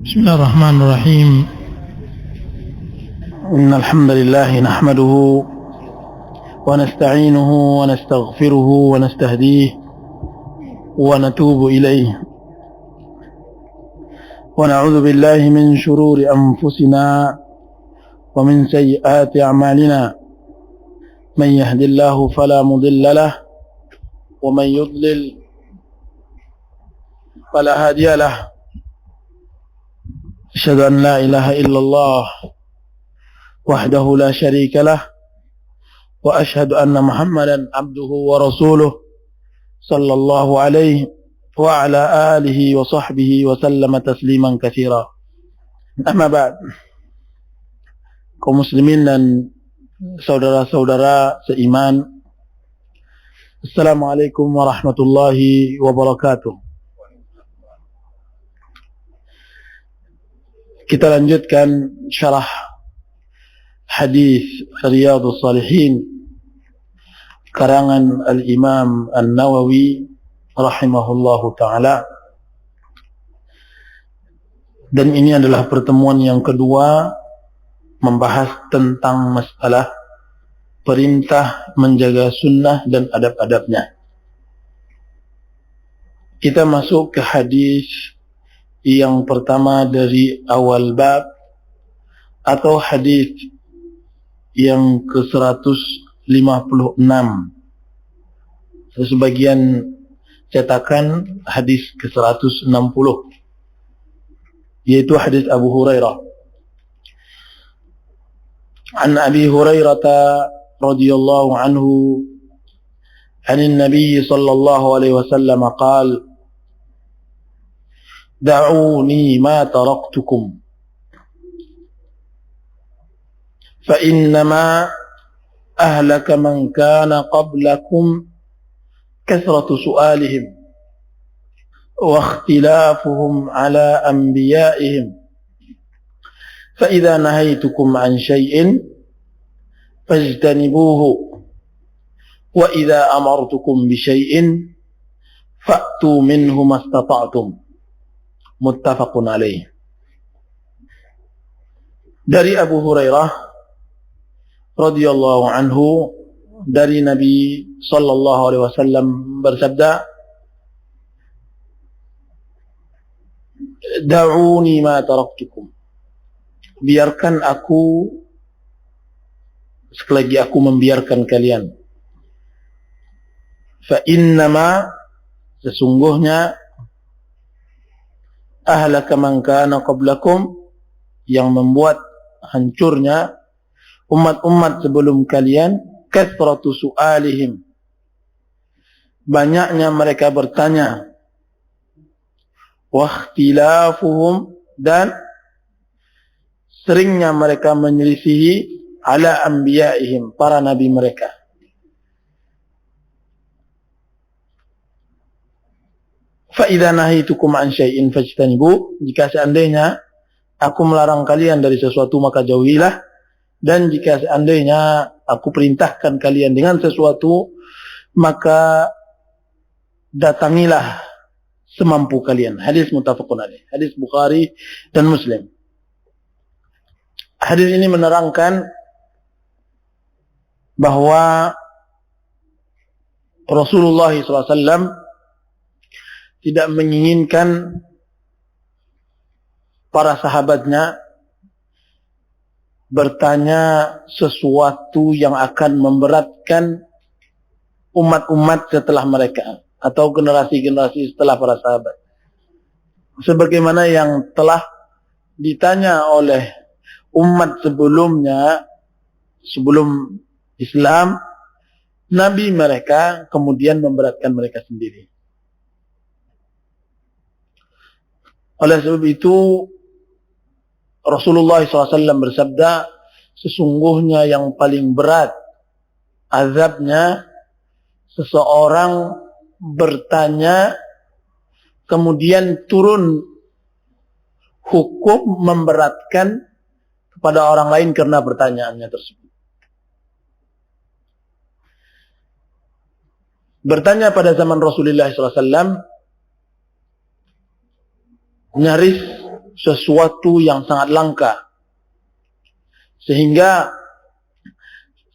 بسم الله الرحمن الرحيم. إن الحمد لله نحمده ونستعينه ونستغفره ونستهديه ونتوب إليه ونعوذ بالله من شرور أنفسنا ومن سيئات أعمالنا من يهد الله فلا مضل له ومن يضلل فلا هادي له أشهد أن لا إله إلا الله وحده لا شريك له وأشهد أن محمدا عبده ورسوله صلى الله عليه وعلى آله وصحبه وسلم تسليما كثيرا. أما بعد, kaum muslimin dan saudara-saudara seiman, Assalamualaikum warahmatullahi wabarakatuh. Kita lanjutkan syarah hadis Riyadhus Shalihin karangan Al-Imam An-Nawawi rahimahullahu ta'ala. Dan ini adalah pertemuan yang kedua membahas tentang masalah perintah menjaga sunnah dan adab-adabnya. Kita masuk ke hadis yang pertama dari awal bab, atau hadis yang ke-156. Sebagian cetakan hadis ke-160, yaitu hadis Abu Hurairah. An Abi Hurairah radhiyallahu anhu an Nabi sallallahu alaihi wasallam qala: دعوني ما تركتكم فإنما أهلك من كان قبلكم كثرة سؤالهم واختلافهم على أنبيائهم فإذا نهيتكم عن شيء فاجتنبوه وإذا أمرتكم بشيء فأتوا منه ما استطعتم. Muttafaqun alaih. Dari Abu Hurairah radhiyallahu anhu, dari Nabi sallallahu alaihi wasallam bersabda, da'uni ma taraktukum, biarkan aku, sekali lagi aku membiarkan kalian. Fa innama, sesungguhnya, ahlaka man kana qablakum, yang membuat hancurnya umat-umat sebelum kalian, kathratu su'alihim, banyaknya mereka bertanya, wa ikhtilafuhum, dan seringnya mereka menyelisihi, ala anbiya'ihim, para nabi mereka. Fa'idha nahitukum an syai'in fajtanibu, jika seandainya aku melarang kalian dari sesuatu maka jauhilah, dan jika seandainya aku perintahkan kalian dengan sesuatu maka datangilah semampu kalian. Hadis muttafaqun alaih, hadis Bukhari dan Muslim. Hadis ini menerangkan bahwa Rasulullah SAW tidak menginginkan para sahabatnya bertanya sesuatu yang akan memberatkan umat-umat setelah mereka, atau generasi-generasi setelah para sahabat, sebagaimana yang telah ditanya oleh umat sebelumnya, sebelum Islam, nabi mereka kemudian memberatkan mereka sendiri. Oleh sebab itu Rasulullah SAW bersabda, sesungguhnya yang paling berat azabnya seseorang bertanya kemudian turun hukum memberatkan kepada orang lain karena pertanyaannya tersebut. Bertanya pada zaman Rasulullah SAW nyaris sesuatu yang sangat langka. Sehingga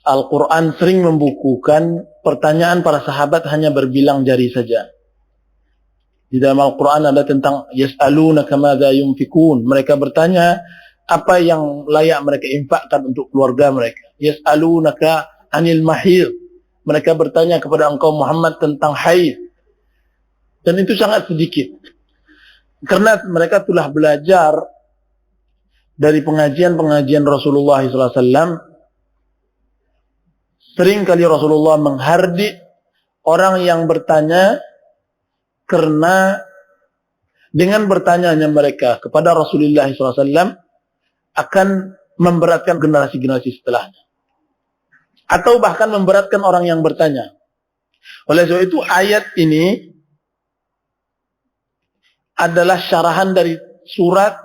Al-Quran sering membukukan pertanyaan para sahabat hanya berbilang jari saja. Di dalam Al-Quran ada tentang yas'alunaka madza yunfikun. Mereka bertanya apa yang layak mereka infakkan untuk keluarga mereka. Yas'alunaka anil mahir. Mereka bertanya kepada engkau Muhammad tentang haid. Dan itu sangat sedikit. Karena mereka telah belajar dari pengajian-pengajian Rasulullah SAW. Sering kali Rasulullah menghardik orang yang bertanya, karena dengan bertanyanya mereka kepada Rasulullah SAW akan memberatkan generasi-generasi setelahnya. Atau bahkan memberatkan orang yang bertanya. Oleh sebab itu ayat ini adalah syarahan dari surat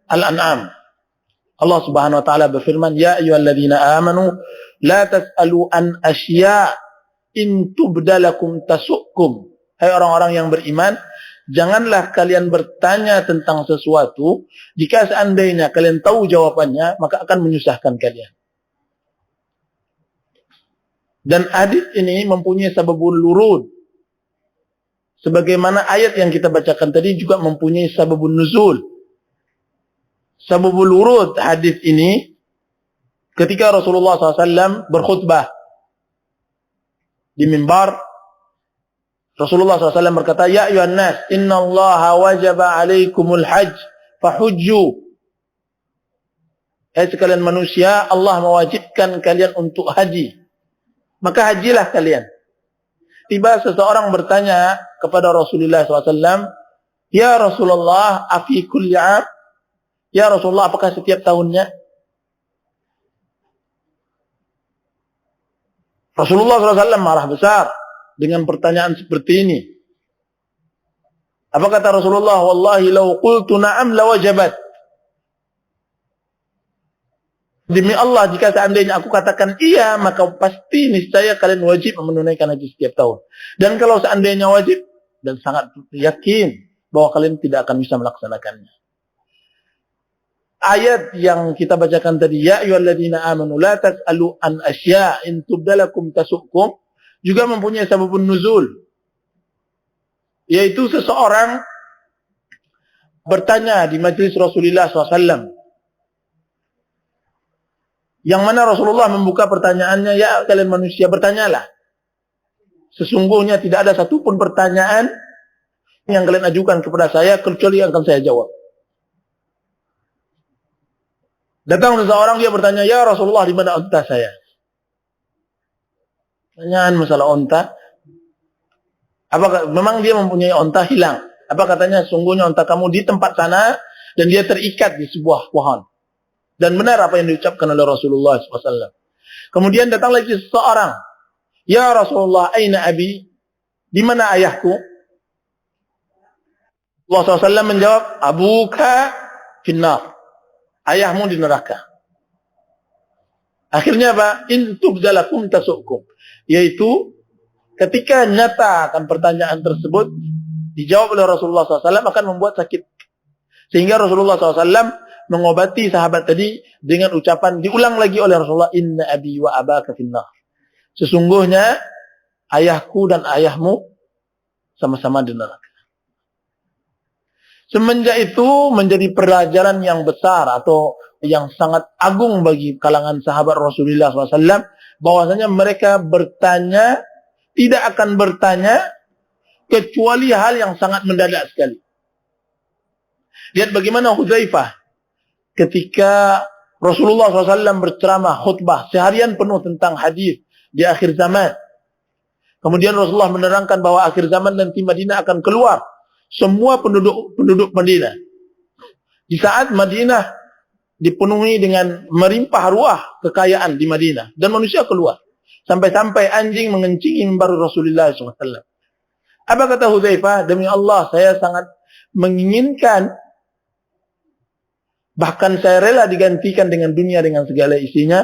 Al-An'am. Allah Subhanahu wa taala berfirman, "Ya ayyuhalladzina amanu la tas'alu an asya' in tubdalakum tasukkum." Hai orang-orang yang beriman, janganlah kalian bertanya tentang sesuatu jika seandainya kalian tahu jawabannya, maka akan menyusahkan kalian. Dan hadis ini mempunyai sababul wurud. Sebagaimana ayat yang kita bacakan tadi juga mempunyai sababun nuzul. Sababul wurud hadis ini ketika Rasulullah SAW berkhutbah di mimbar, Rasulullah SAW berkata, "Ya ayuhan nas, inna Allah wajaba alaikumul hajj, fahujju." Hai sekalian manusia, Allah mewajibkan kalian untuk haji. Maka hajilah kalian. Tiba seseorang bertanya kepada Rasulullah SAW, "Ya Rasulullah, afi kulli 'am?" Ya Rasulullah, apakah setiap tahunnya? Rasulullah SAW marah besar dengan pertanyaan seperti ini. Apa kata Rasulullah? "Wallahi law qultu na'am lawajabat." Demi Allah, jika seandainya aku katakan iya, maka pasti niscaya kalian wajib menunaikan haji setiap tahun. Dan kalau seandainya wajib, dan sangat yakin bahwa kalian tidak akan bisa melaksanakannya. Ayat yang kita bacakan tadi, ya ayyuhalladzina amanu la tas'alu an asya' in tubdalakum tasukkum, juga mempunyai sababun nuzul. Yaitu seseorang bertanya di majelis Rasulullah SAW. Yang mana Rasulullah membuka pertanyaannya, ya kalian manusia bertanyalah. Sesungguhnya tidak ada satupun pertanyaan yang kalian ajukan kepada saya kecuali yang akan saya jawab. Datang seseorang, dia bertanya, ya Rasulullah, di mana unta saya? Pertanyaan masalah unta. Apakah memang dia mempunyai unta hilang? Apa katanya, sungguhnya unta kamu di tempat sana dan dia terikat di sebuah pohon. Dan benar apa yang diucapkan oleh Rasulullah SAW. Kemudian datang lagi seseorang, ya Rasulullah, aina abi? Di mana ayahku? Rasulullah SAW menjawab, abuka finnar. Ayahmu di neraka. Akhirnya apa? In tubdalakum tasukkum. Yaitu ketika nyata akan pertanyaan tersebut dijawab oleh Rasulullah SAW akan membuat sakit. Sehingga Rasulullah SAW mengobati sahabat tadi dengan ucapan diulang lagi oleh Rasulullah, inna abi wa abaka finnar. Sesungguhnya ayahku dan ayahmu sama-sama di neraka. Semenjak itu menjadi pelajaran yang besar atau yang sangat agung bagi kalangan sahabat Rasulullah SAW, bahwasanya mereka bertanya, tidak akan bertanya kecuali hal yang sangat mendadak sekali. Lihat bagaimana Hudzaifah ketika Rasulullah SAW berceramah khutbah seharian penuh tentang hadis di akhir zaman. Kemudian Rasulullah menerangkan bahwa akhir zaman nanti Madinah akan keluar semua penduduk Madinah. Di saat Madinah dipenuhi dengan merimpah ruah kekayaan di Madinah dan manusia keluar. Sampai-sampai anjing mengencingi mimbar Rasulullah SAW. Apa kata Hudzaifah? Demi Allah, saya sangat menginginkan, bahkan saya rela digantikan dengan dunia dengan segala isinya.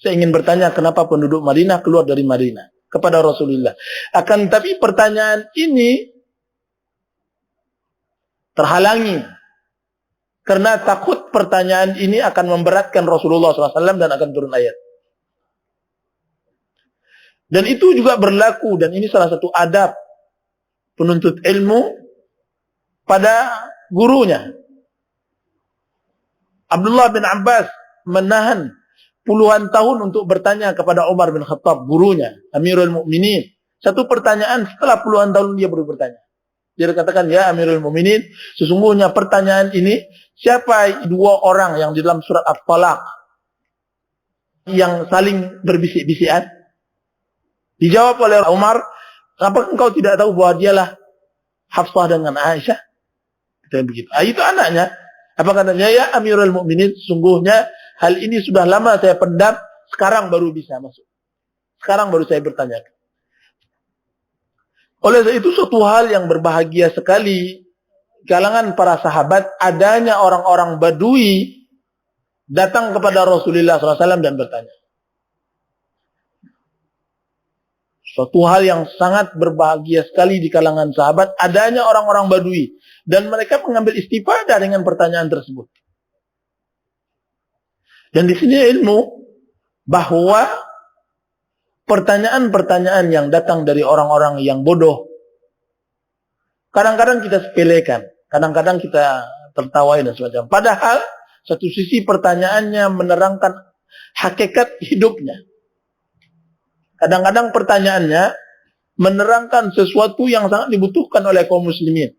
Saya ingin bertanya kenapa penduduk Madinah keluar dari Madinah kepada Rasulullah. Akan tapi pertanyaan ini terhalangi Karena takut pertanyaan ini akan memberatkan Rasulullah SAW dan akan turun ayat. Dan itu juga berlaku, dan ini salah satu adab penuntut ilmu pada gurunya. Abdullah bin Abbas menahan puluhan tahun untuk bertanya kepada Umar bin Khattab, gurunya, Amirul Mukminin. Satu pertanyaan, setelah puluhan tahun dia baru bertanya. Dia katakan, ya Amirul Mukminin, sesungguhnya pertanyaan ini, siapa dua orang yang di dalam surat At-Talaq yang saling berbisik-bisikan? Dijawab oleh Umar, apakah engkau tidak tahu bahwa dialah Hafsah dengan Aisyah? Kita begitu. Itu anaknya. Apa katanya? Ya Amirul Mukminin, sesungguhnya hal ini sudah lama saya pendam, sekarang baru bisa masuk. Sekarang baru saya bertanya. Oleh sebab itu suatu hal yang berbahagia sekali kalangan para sahabat adanya orang-orang Badui datang kepada Rasulullah SAW dan bertanya. Suatu hal yang sangat berbahagia sekali di kalangan sahabat adanya orang-orang Badui dan mereka mengambil istifadah dengan pertanyaan tersebut. Dan di sini ilmu bahwa pertanyaan-pertanyaan yang datang dari orang-orang yang bodoh kadang-kadang kita sepelekan, kadang-kadang kita tertawai dan semacam. Padahal satu sisi pertanyaannya menerangkan hakikat hidupnya. Kadang-kadang pertanyaannya menerangkan sesuatu yang sangat dibutuhkan oleh kaum muslimin.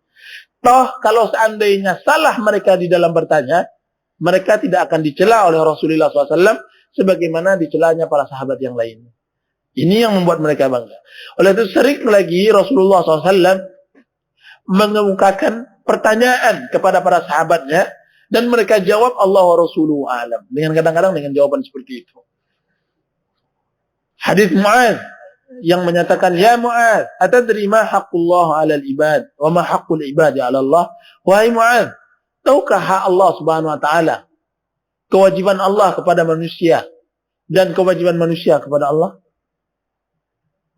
Toh kalau seandainya salah mereka di dalam bertanya, mereka tidak akan dicela oleh Rasulullah SAW sebagaimana dicelanya para sahabat yang lain. Ini yang membuat mereka bangga. Oleh itu sering lagi Rasulullah SAW mengemukakan pertanyaan kepada para sahabatnya dan mereka jawab Allah wa Rasuluhu a'lam. Dengan kadang-kadang dengan jawaban seperti itu. Hadis Mu'adz yang menyatakan, ya Mu'adz, atadri ma haqqullah 'alal ibad wa ma haqqul ibadi 'ala Allah? Wahai Mu'adz, tahukah hak Allah Subhanahu wa taala? Kewajiban Allah kepada manusia dan kewajiban manusia kepada Allah?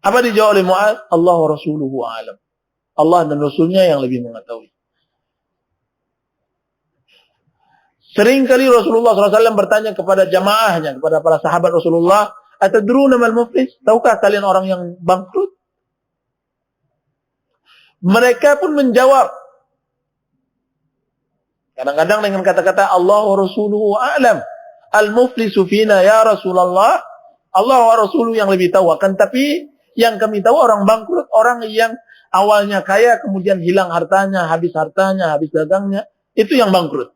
Apa dijawab oleh Mu'adz? Allah wa Rasuluhu a'lam. Allah dan Rasulnya yang lebih mengetahui. Sering kali Rasulullah SAW bertanya kepada jamaahnya, kepada para sahabat Rasulullah, atadruna mal muflis? Tahukah kalian orang yang bangkrut? Mereka pun menjawab. Kadang-kadang dengan kata-kata Allah wa Rasuluhu a'lam. Al-muflisu fina ya Rasulullah. Allah wa Rasuluhu yang lebih tahu. Akan tapi yang kami tahu orang bangkrut, orang yang awalnya kaya, kemudian hilang hartanya, habis dagangnya. Itu yang bangkrut.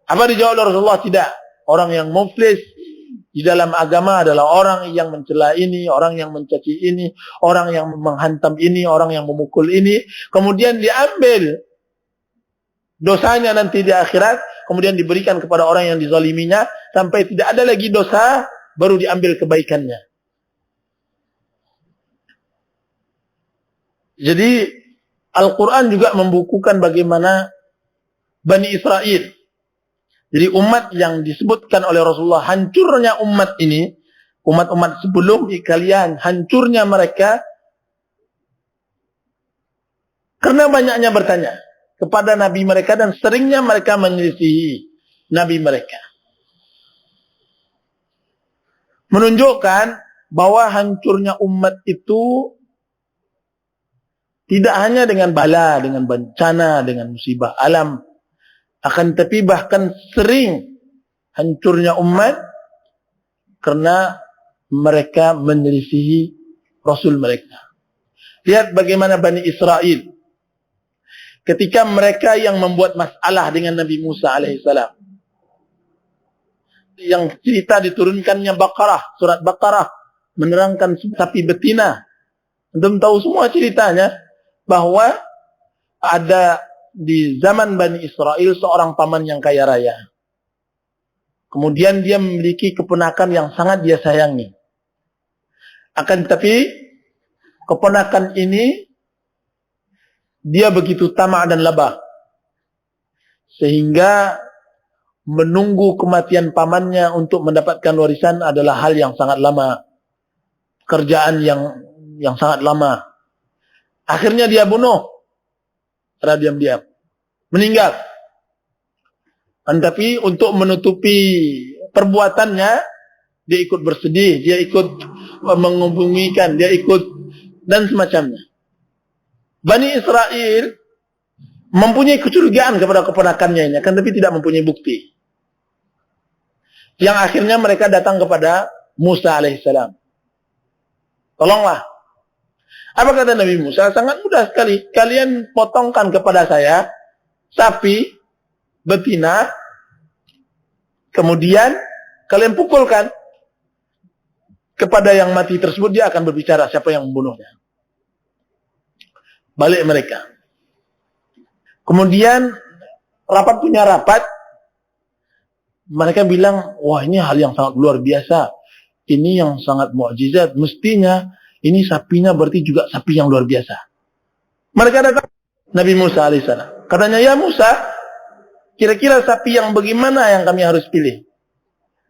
Apa dijawab oleh Rasulullah? Tidak. Orang yang muflis di dalam agama adalah orang yang mencela ini, orang yang mencaci ini, orang yang menghantam ini, orang yang memukul ini. Kemudian diambil dosanya nanti di akhirat, kemudian diberikan kepada orang yang dizaliminya, sampai tidak ada lagi dosa, baru diambil kebaikannya. Jadi Al-Quran juga membukukan bagaimana Bani Israel. Jadi umat yang disebutkan oleh Rasulullah, hancurnya umat ini, umat-umat sebelum kalian, hancurnya mereka, karena banyaknya bertanya kepada Nabi mereka dan seringnya mereka menyelisihi Nabi mereka. Menunjukkan bahwa hancurnya umat itu tidak hanya dengan bala, dengan bencana, dengan musibah alam. Akan tetapi bahkan sering hancurnya umat karena mereka menyelisihi Rasul mereka. Lihat bagaimana Bani Israel. Ketika mereka yang membuat masalah dengan Nabi Musa alaihissalam. Yang cerita diturunkannya Baqarah, surat Baqarah. Menerangkan sapi betina. Antum tahu semua ceritanya. Bahwa ada di zaman Bani Israel seorang paman yang kaya raya. Kemudian dia memiliki keponakan yang sangat dia sayangi. Akan tetapi keponakan ini dia begitu tamak dan labah. Sehingga menunggu kematian pamannya untuk mendapatkan warisan adalah hal yang sangat lama. Pekerjaan yang sangat lama. Akhirnya dia bunuh. Secara diam-diam. meninggal. Tapi untuk menutupi perbuatannya, dia ikut bersedih, dia ikut menghubungikan, dia ikut dan semacamnya. Bani Israel mempunyai kecurigaan kepada keponakannya ini, akan tapi tidak mempunyai bukti. Yang akhirnya mereka datang kepada Musa alaihissalam. Tolonglah. Apa kata Nabi Musa? Sangat mudah sekali. Kalian potongkan kepada saya sapi betina, kemudian kalian pukulkan kepada yang mati tersebut, dia akan berbicara siapa yang membunuhnya. Balik mereka. Kemudian rapat punya rapat, mereka bilang, wah ini hal yang sangat luar biasa, ini yang sangat mukjizat, mestinya ini sapinya berarti juga sapi yang luar biasa. Mereka datang Nabi Musa alaihissalam. Katanya, ya Musa, kira-kira sapi yang bagaimana yang kami harus pilih?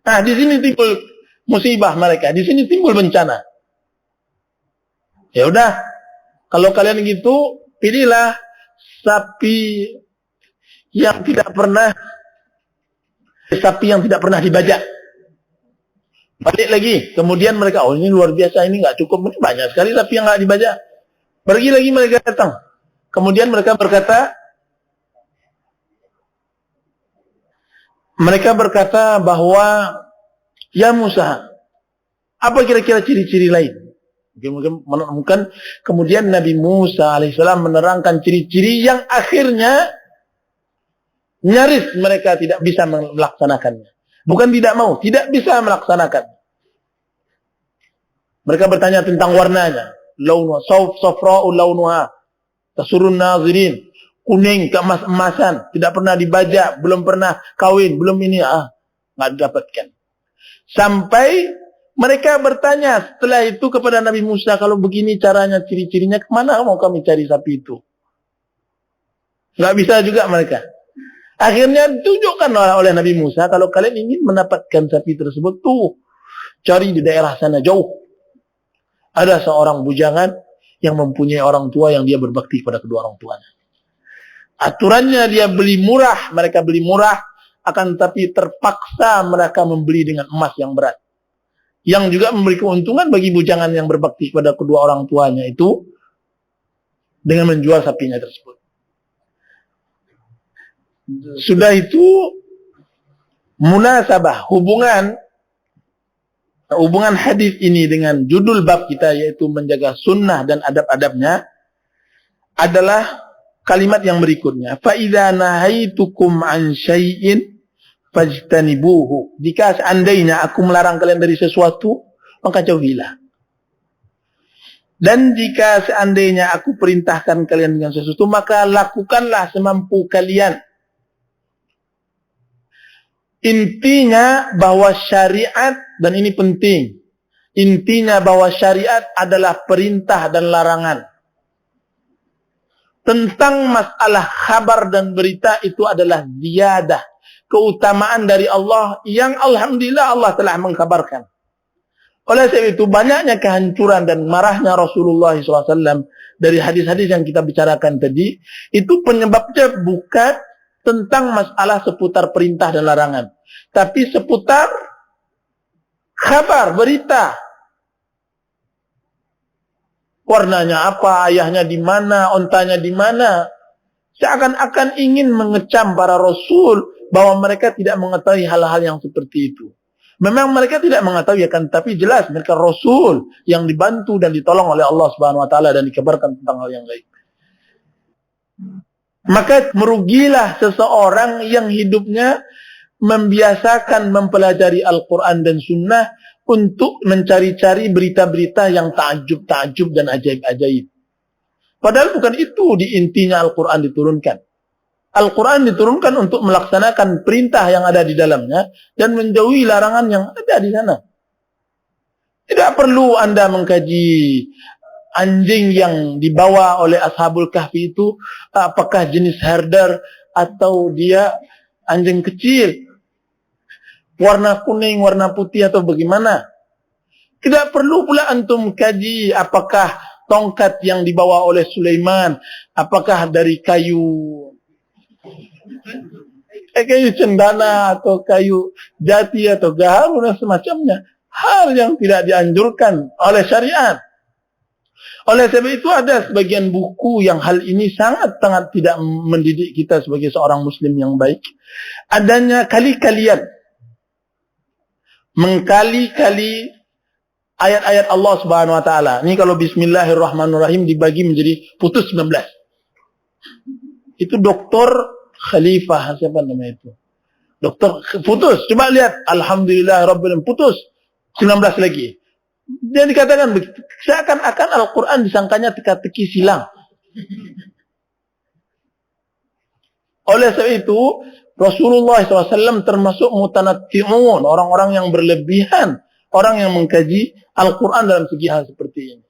Nah, di sini timbul musibah mereka, di sini timbul bencana. Ya udah, kalau kalian gitu, pilihlah sapi yang tidak pernah dibajak. Balik lagi, kemudian mereka, oh ini luar biasa, ini nggak cukup, ini banyak sekali sapi yang nggak dibajak. Pergi lagi mereka datang. Kemudian mereka berkata bahwa, ya Musa, apa kira-kira ciri-ciri lain? Mungkin kemudian Nabi Musa alaihissalam menerangkan ciri-ciri yang akhirnya nyaris mereka tidak bisa melaksanakannya. Bukan tidak mau, tidak bisa melaksanakan. Mereka bertanya tentang warnanya. Launuha safra'u launuha tasurun nazirin. Kuning, keemas-emasan, tidak pernah dibajak, belum pernah kawin, belum ini, nggak didapatkan. Sampai mereka bertanya setelah itu kepada Nabi Musa, kalau begini caranya, ciri-cirinya, kemana mau kami cari sapi itu? Nggak bisa juga mereka. Akhirnya tunjukkan oleh Nabi Musa, kalau kalian ingin mendapatkan sapi tersebut, tuh, cari di daerah sana jauh. Ada seorang bujangan yang mempunyai orang tua yang dia berbakti kepada kedua orang tuanya. Aturannya dia beli murah, mereka beli murah, akan tapi terpaksa mereka membeli dengan emas yang berat. Yang juga memberi keuntungan bagi bujangan yang berbakti kepada kedua orang tuanya itu dengan menjual sapinya tersebut. Sudah itu munasabah, hubungan hadis ini dengan judul bab kita, yaitu menjaga sunnah dan adab-adabnya, adalah kalimat yang berikutnya. Fa idza nahaitukum an syai'in fajtanibuhu. Jika seandainya aku melarang kalian dari sesuatu, maka jauhilah. Dan jika seandainya aku perintahkan kalian dengan sesuatu, maka lakukanlah semampu kalian. Intinya bahwa syariat, dan ini penting, intinya bahwa syariat adalah perintah dan larangan. Tentang masalah khabar dan berita itu adalah ziyadah, keutamaan dari Allah yang alhamdulillah Allah telah mengkabarkan. Oleh sebab itu banyaknya kehancuran dan marahnya Rasulullah SAW dari hadis-hadis yang kita bicarakan tadi, itu penyebabnya bukan tentang masalah seputar perintah dan larangan, tapi seputar kabar, berita. Warnanya apa, ayahnya di mana, ontanya di mana. Seakan-akan ingin mengecam para rasul bahwa mereka tidak mengetahui hal-hal yang seperti itu. Memang mereka tidak mengetahui, kan, tapi jelas mereka rasul yang dibantu dan ditolong oleh Allah Subhanahu wa taala dan dikabarkan tentang hal yang gaib. Maka merugilah seseorang yang hidupnya membiasakan mempelajari Al-Quran dan Sunnah untuk mencari-cari berita-berita yang ta'ajub dan ajaib-ajaib. Padahal bukan itu di intinya Al-Quran diturunkan. Al-Quran diturunkan untuk melaksanakan perintah yang ada di dalamnya dan menjauhi larangan yang ada di sana. Tidak perlu Anda mengkaji anjing yang dibawa oleh Ashabul Kahfi itu apakah jenis herder atau dia anjing kecil, warna kuning, warna putih atau bagaimana. Tidak perlu pula antum kaji apakah tongkat yang dibawa oleh Sulaiman apakah dari kayu Kayu cendana atau kayu jati atau gaharu dan semacamnya. Hal yang tidak dianjurkan oleh syariat. Oleh sebab itu ada sebagian buku yang hal ini sangat-sangat tidak mendidik kita sebagai seorang muslim yang baik. Adanya kali-kalian mengkali-kali ayat-ayat Allah Subhanahu wa taala. Ini kalau bismillahirrahmanirrahim dibagi menjadi putus 19. Itu Doktor Khalifah, siapa namanya itu? Doktor putus. Coba lihat, alhamdulillah rabbil alamin, putus 19 lagi. Dia dikatakan begitu. Seakan-akan Al-Quran disangkanya teka-teki silang. Oleh sebab itu, Rasulullah SAW termasuk mutanatti'un, orang-orang yang berlebihan, orang yang mengkaji Al-Quran dalam segi hal seperti ini.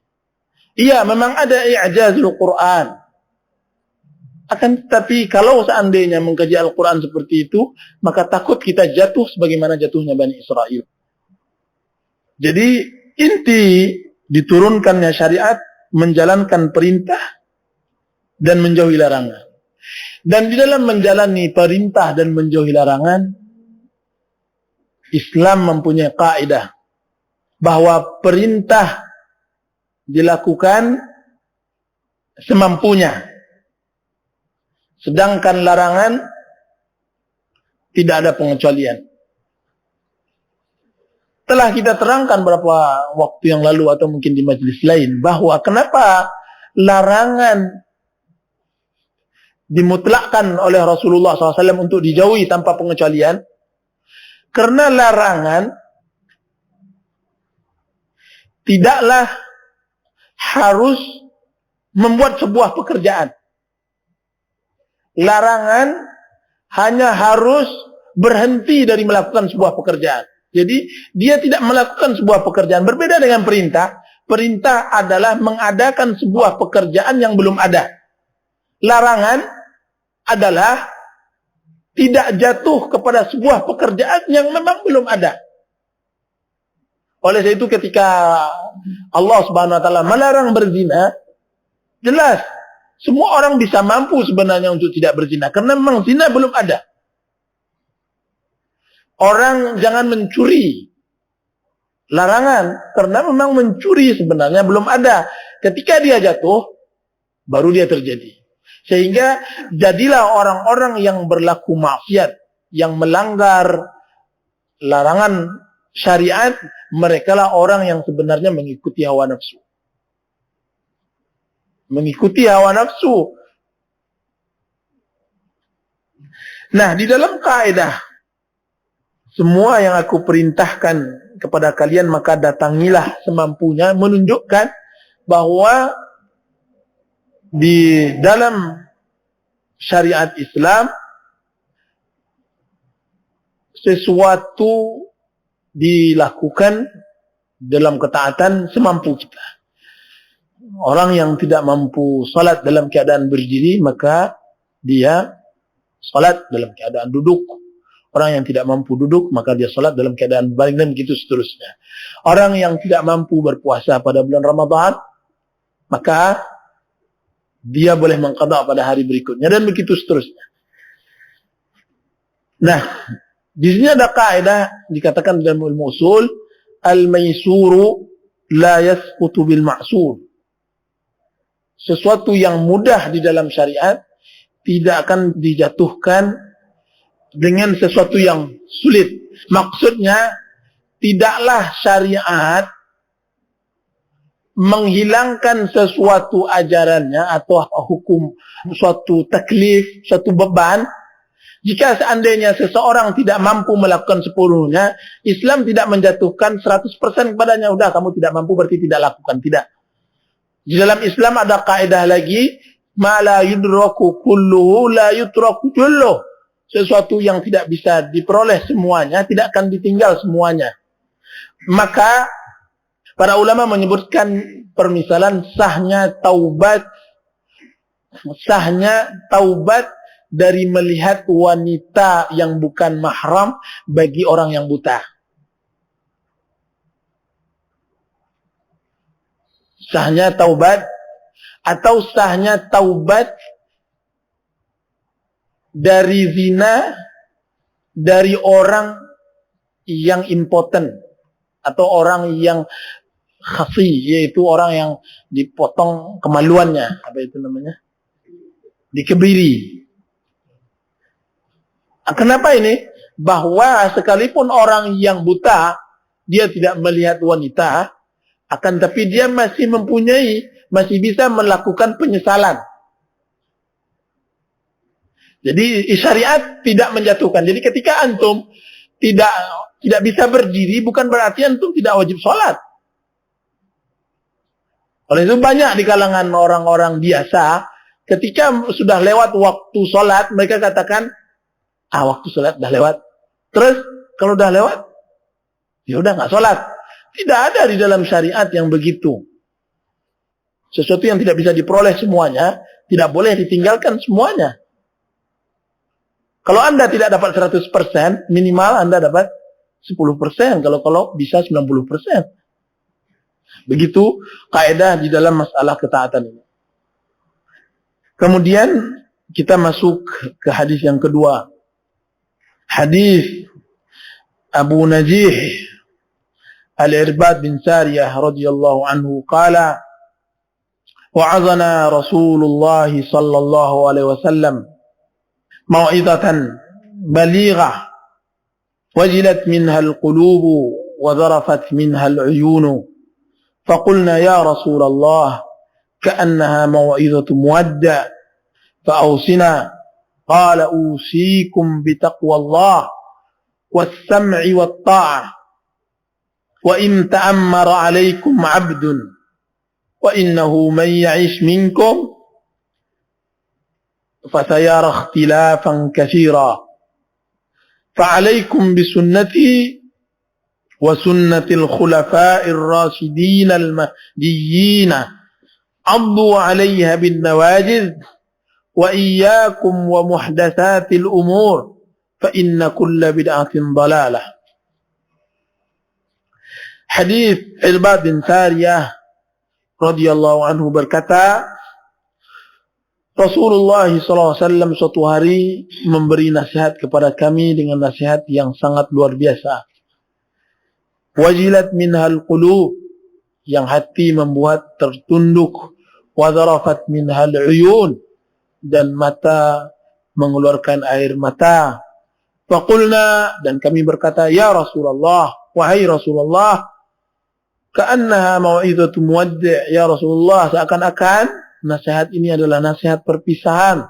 Iya, memang ada i'jazul Quran. Akan tetapi kalau seandainya mengkaji Al-Quran seperti itu, maka takut kita jatuh sebagaimana jatuhnya Bani Israel. Jadi inti diturunkannya syariat menjalankan perintah dan menjauhi larangan. Dan di dalam menjalani perintah dan menjauhi larangan, Islam mempunyai kaidah bahwa perintah dilakukan semampunya, sedangkan larangan tidak ada pengecualian. Telah kita terangkan beberapa waktu yang lalu atau mungkin di majelis lain bahwa kenapa larangan dimutlakkan oleh Rasulullah SAW untuk dijauhi tanpa pengecualian. Karena larangan tidaklah harus membuat sebuah pekerjaan. Larangan hanya harus berhenti dari melakukan sebuah pekerjaan. Jadi dia tidak melakukan sebuah pekerjaan. Berbeda dengan perintah. Perintah adalah mengadakan sebuah pekerjaan yang belum ada. Larangan adalah tidak jatuh kepada sebuah pekerjaan yang memang belum ada. Oleh sebab itu ketika Allah Subhanahu wa taala melarang berzina, jelas semua orang bisa mampu sebenarnya untuk tidak berzina karena memang zina belum ada. Orang jangan mencuri. Larangan karena memang mencuri sebenarnya belum ada. Ketika dia jatuh baru dia terjadi. Sehingga jadilah orang-orang yang berlaku maksiat, yang melanggar larangan syariat, merekalah orang yang sebenarnya mengikuti hawa nafsu. Mengikuti hawa nafsu. Nah, di dalam kaidah semua yang aku perintahkan kepada kalian maka datangilah semampunya, menunjukkan bahwa di dalam syariat Islam sesuatu dilakukan dalam ketaatan semampu kita. Orang yang tidak mampu salat dalam keadaan berdiri maka dia salat dalam keadaan duduk. Orang yang tidak mampu duduk, maka dia salat dalam keadaan berbaring dan begitu seterusnya. Orang yang tidak mampu berpuasa pada bulan Ramadan, maka dia boleh mengqadha pada hari berikutnya dan begitu seterusnya. Nah, di sini ada kaidah dikatakan dalam ilmu usul, al-maisuru la yasqutu bil ma'sur. Sesuatu yang mudah di dalam syariat tidak akan dijatuhkan dengan sesuatu yang sulit. Maksudnya, tidaklah syariat menghilangkan sesuatu ajarannya atau hukum, suatu taklif, suatu beban. Jika seandainya seseorang tidak mampu melakukan sepenuhnya, Islam tidak menjatuhkan 100% kepadanya. Udah, kamu tidak mampu berarti tidak lakukan. Tidak. Di dalam Islam ada kaidah lagi, ma la yudraku kulluhu la yutraku julluh. Sesuatu yang tidak bisa diperoleh semuanya, tidak akan ditinggal semuanya. Maka para ulama menyebutkan permisalan sahnya taubat dari melihat wanita yang bukan mahram bagi orang yang buta. Sahnya taubat atau sahnya taubat dari zina dari orang yang impoten atau orang yang khasi, yaitu orang yang dipotong kemaluannya, apa itu namanya? Dikebiri. Kenapa ini? Bahwa sekalipun orang yang buta, dia tidak melihat wanita, akan tapi dia masih masih bisa melakukan penyesalan. Jadi syariat tidak menjatuhkan. Jadi ketika antum tidak bisa berdiri, bukan berarti antum tidak wajib sholat. Oleh itu banyak di kalangan orang-orang biasa, ketika sudah lewat waktu sholat, mereka katakan, waktu sholat dah lewat. Terus kalau dah lewat, ya udah nggak sholat. Tidak ada di dalam syariat yang begitu. Sesuatu yang tidak bisa diperoleh semuanya, tidak boleh ditinggalkan semuanya. Kalau Anda tidak dapat 100%, minimal Anda dapat 10%. Kalau bisa 90%. Begitu kaidah di dalam masalah ketaatan ini. Kemudian kita masuk ke hadis yang kedua. Hadis Abu Najih Al-Irbad bin Sariyah radhiyallahu anhu qala wa'azana Rasulullah sallallahu alaihi wasallam mau'izatan balighah wajilat minha al-qulub wa dharafat minha al-uyun faqulna ya Rasulullah ka'annaha mau'izatu muwadda fa'awsina qala usikum bitaqwallah was-sam'i wat-ta'ah wa in ta'ammara 'alaykum 'abdun wa innahu man ya'ish minkum fasayara ikhtilafan katsira fa'alaykum bisunnati wa sunnatil khulafa'ir rasyidin al-mahdiyyin 'addu 'alayha bin nawajiz wa iyyakum wa muhdatsatil umur fa inna kulla bid'atin dhalalah. Hadis Irbad bin Sariyah radhiyallahu anhu berkata, Rasulullah SAW suatu hari memberi nasihat kepada kami dengan nasihat yang sangat luar biasa. Wajilat minhal qulub, yang hati membuat tertunduk. Wadharafat minhal uyun, dan mata mengeluarkan air mata. Faqulna, dan kami berkata, ya Rasulullah, wahai Rasulullah, ka'annaha mau'izatu muwaddi', ya Rasulullah, seakan-akan nasihat ini adalah nasihat perpisahan.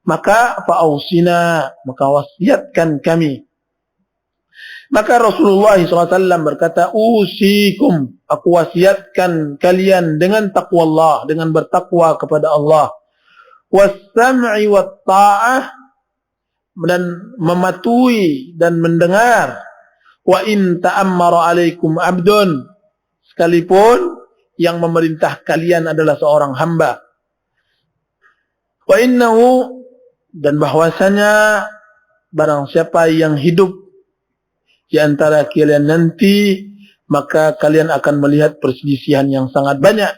Maka fa'ausina, maka wasiatkan kami. Maka Rasulullah SAW berkata, usikum, aku wasiatkan kalian dengan taqwa Allah, dengan bertakwa kepada Allah. Was-sam'i wat-ta'ah, dan mematuhi dan mendengar. Wa in ta'ammara alaikum abdun, sekalipun yang memerintah kalian adalah seorang hamba. Wa innahu, dan bahwasanya barang siapa yang hidup di antara kalian nanti, maka kalian akan melihat perselisihan yang sangat banyak.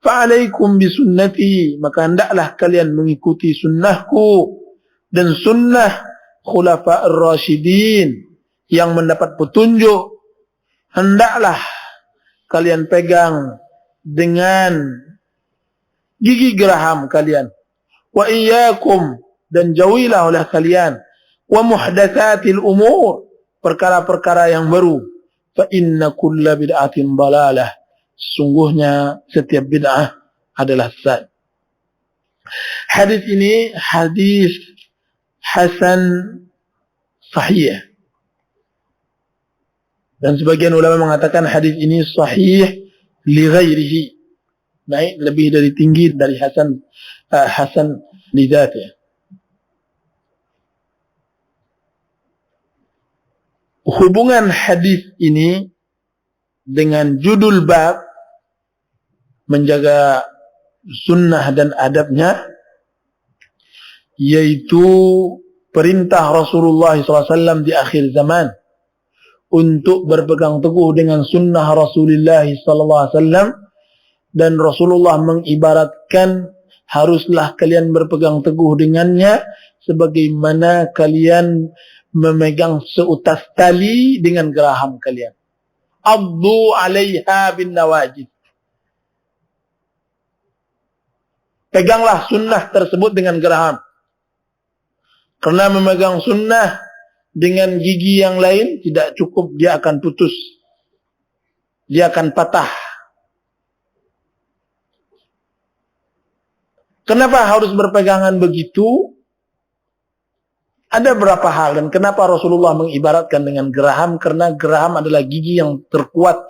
Fa'alaikum bisunnati, maka hendaklah kalian mengikuti sunnahku dan sunnah khulafa'ir rasyidin yang mendapat petunjuk. Hendaklah kalian pegang dengan gigi geraham kalian. Wa iyyakum, dan jauhilah oleh kalian, wa muhdatsatil umur, perkara-perkara yang baru. Fa inna kulla bid'atin dalalah, sungguhnya setiap bid'ah adalah sesat. Hadis ini hadis hasan sahih. Dan sebagian ulama mengatakan hadis ini sahih li ghairihi, naik lebih dari tinggi dari hasan li dzatihi. Hubungan hadis ini dengan judul bab menjaga sunnah dan adabnya, yaitu perintah Rasulullah SAW di akhir zaman untuk berpegang teguh dengan sunnah Rasulullah SAW, dan Rasulullah mengibaratkan haruslah kalian berpegang teguh dengannya sebagaimana kalian memegang seutas tali dengan geraham kalian. Addu 'alaiha bin nawajid. Peganglah sunnah tersebut dengan geraham. Karena memegang sunnah dengan gigi yang lain tidak cukup, dia akan putus. Dia akan patah. Kenapa harus berpegangan begitu? Ada beberapa hal, dan kenapa Rasulullah mengibaratkan dengan geraham? Karena geraham adalah gigi yang terkuat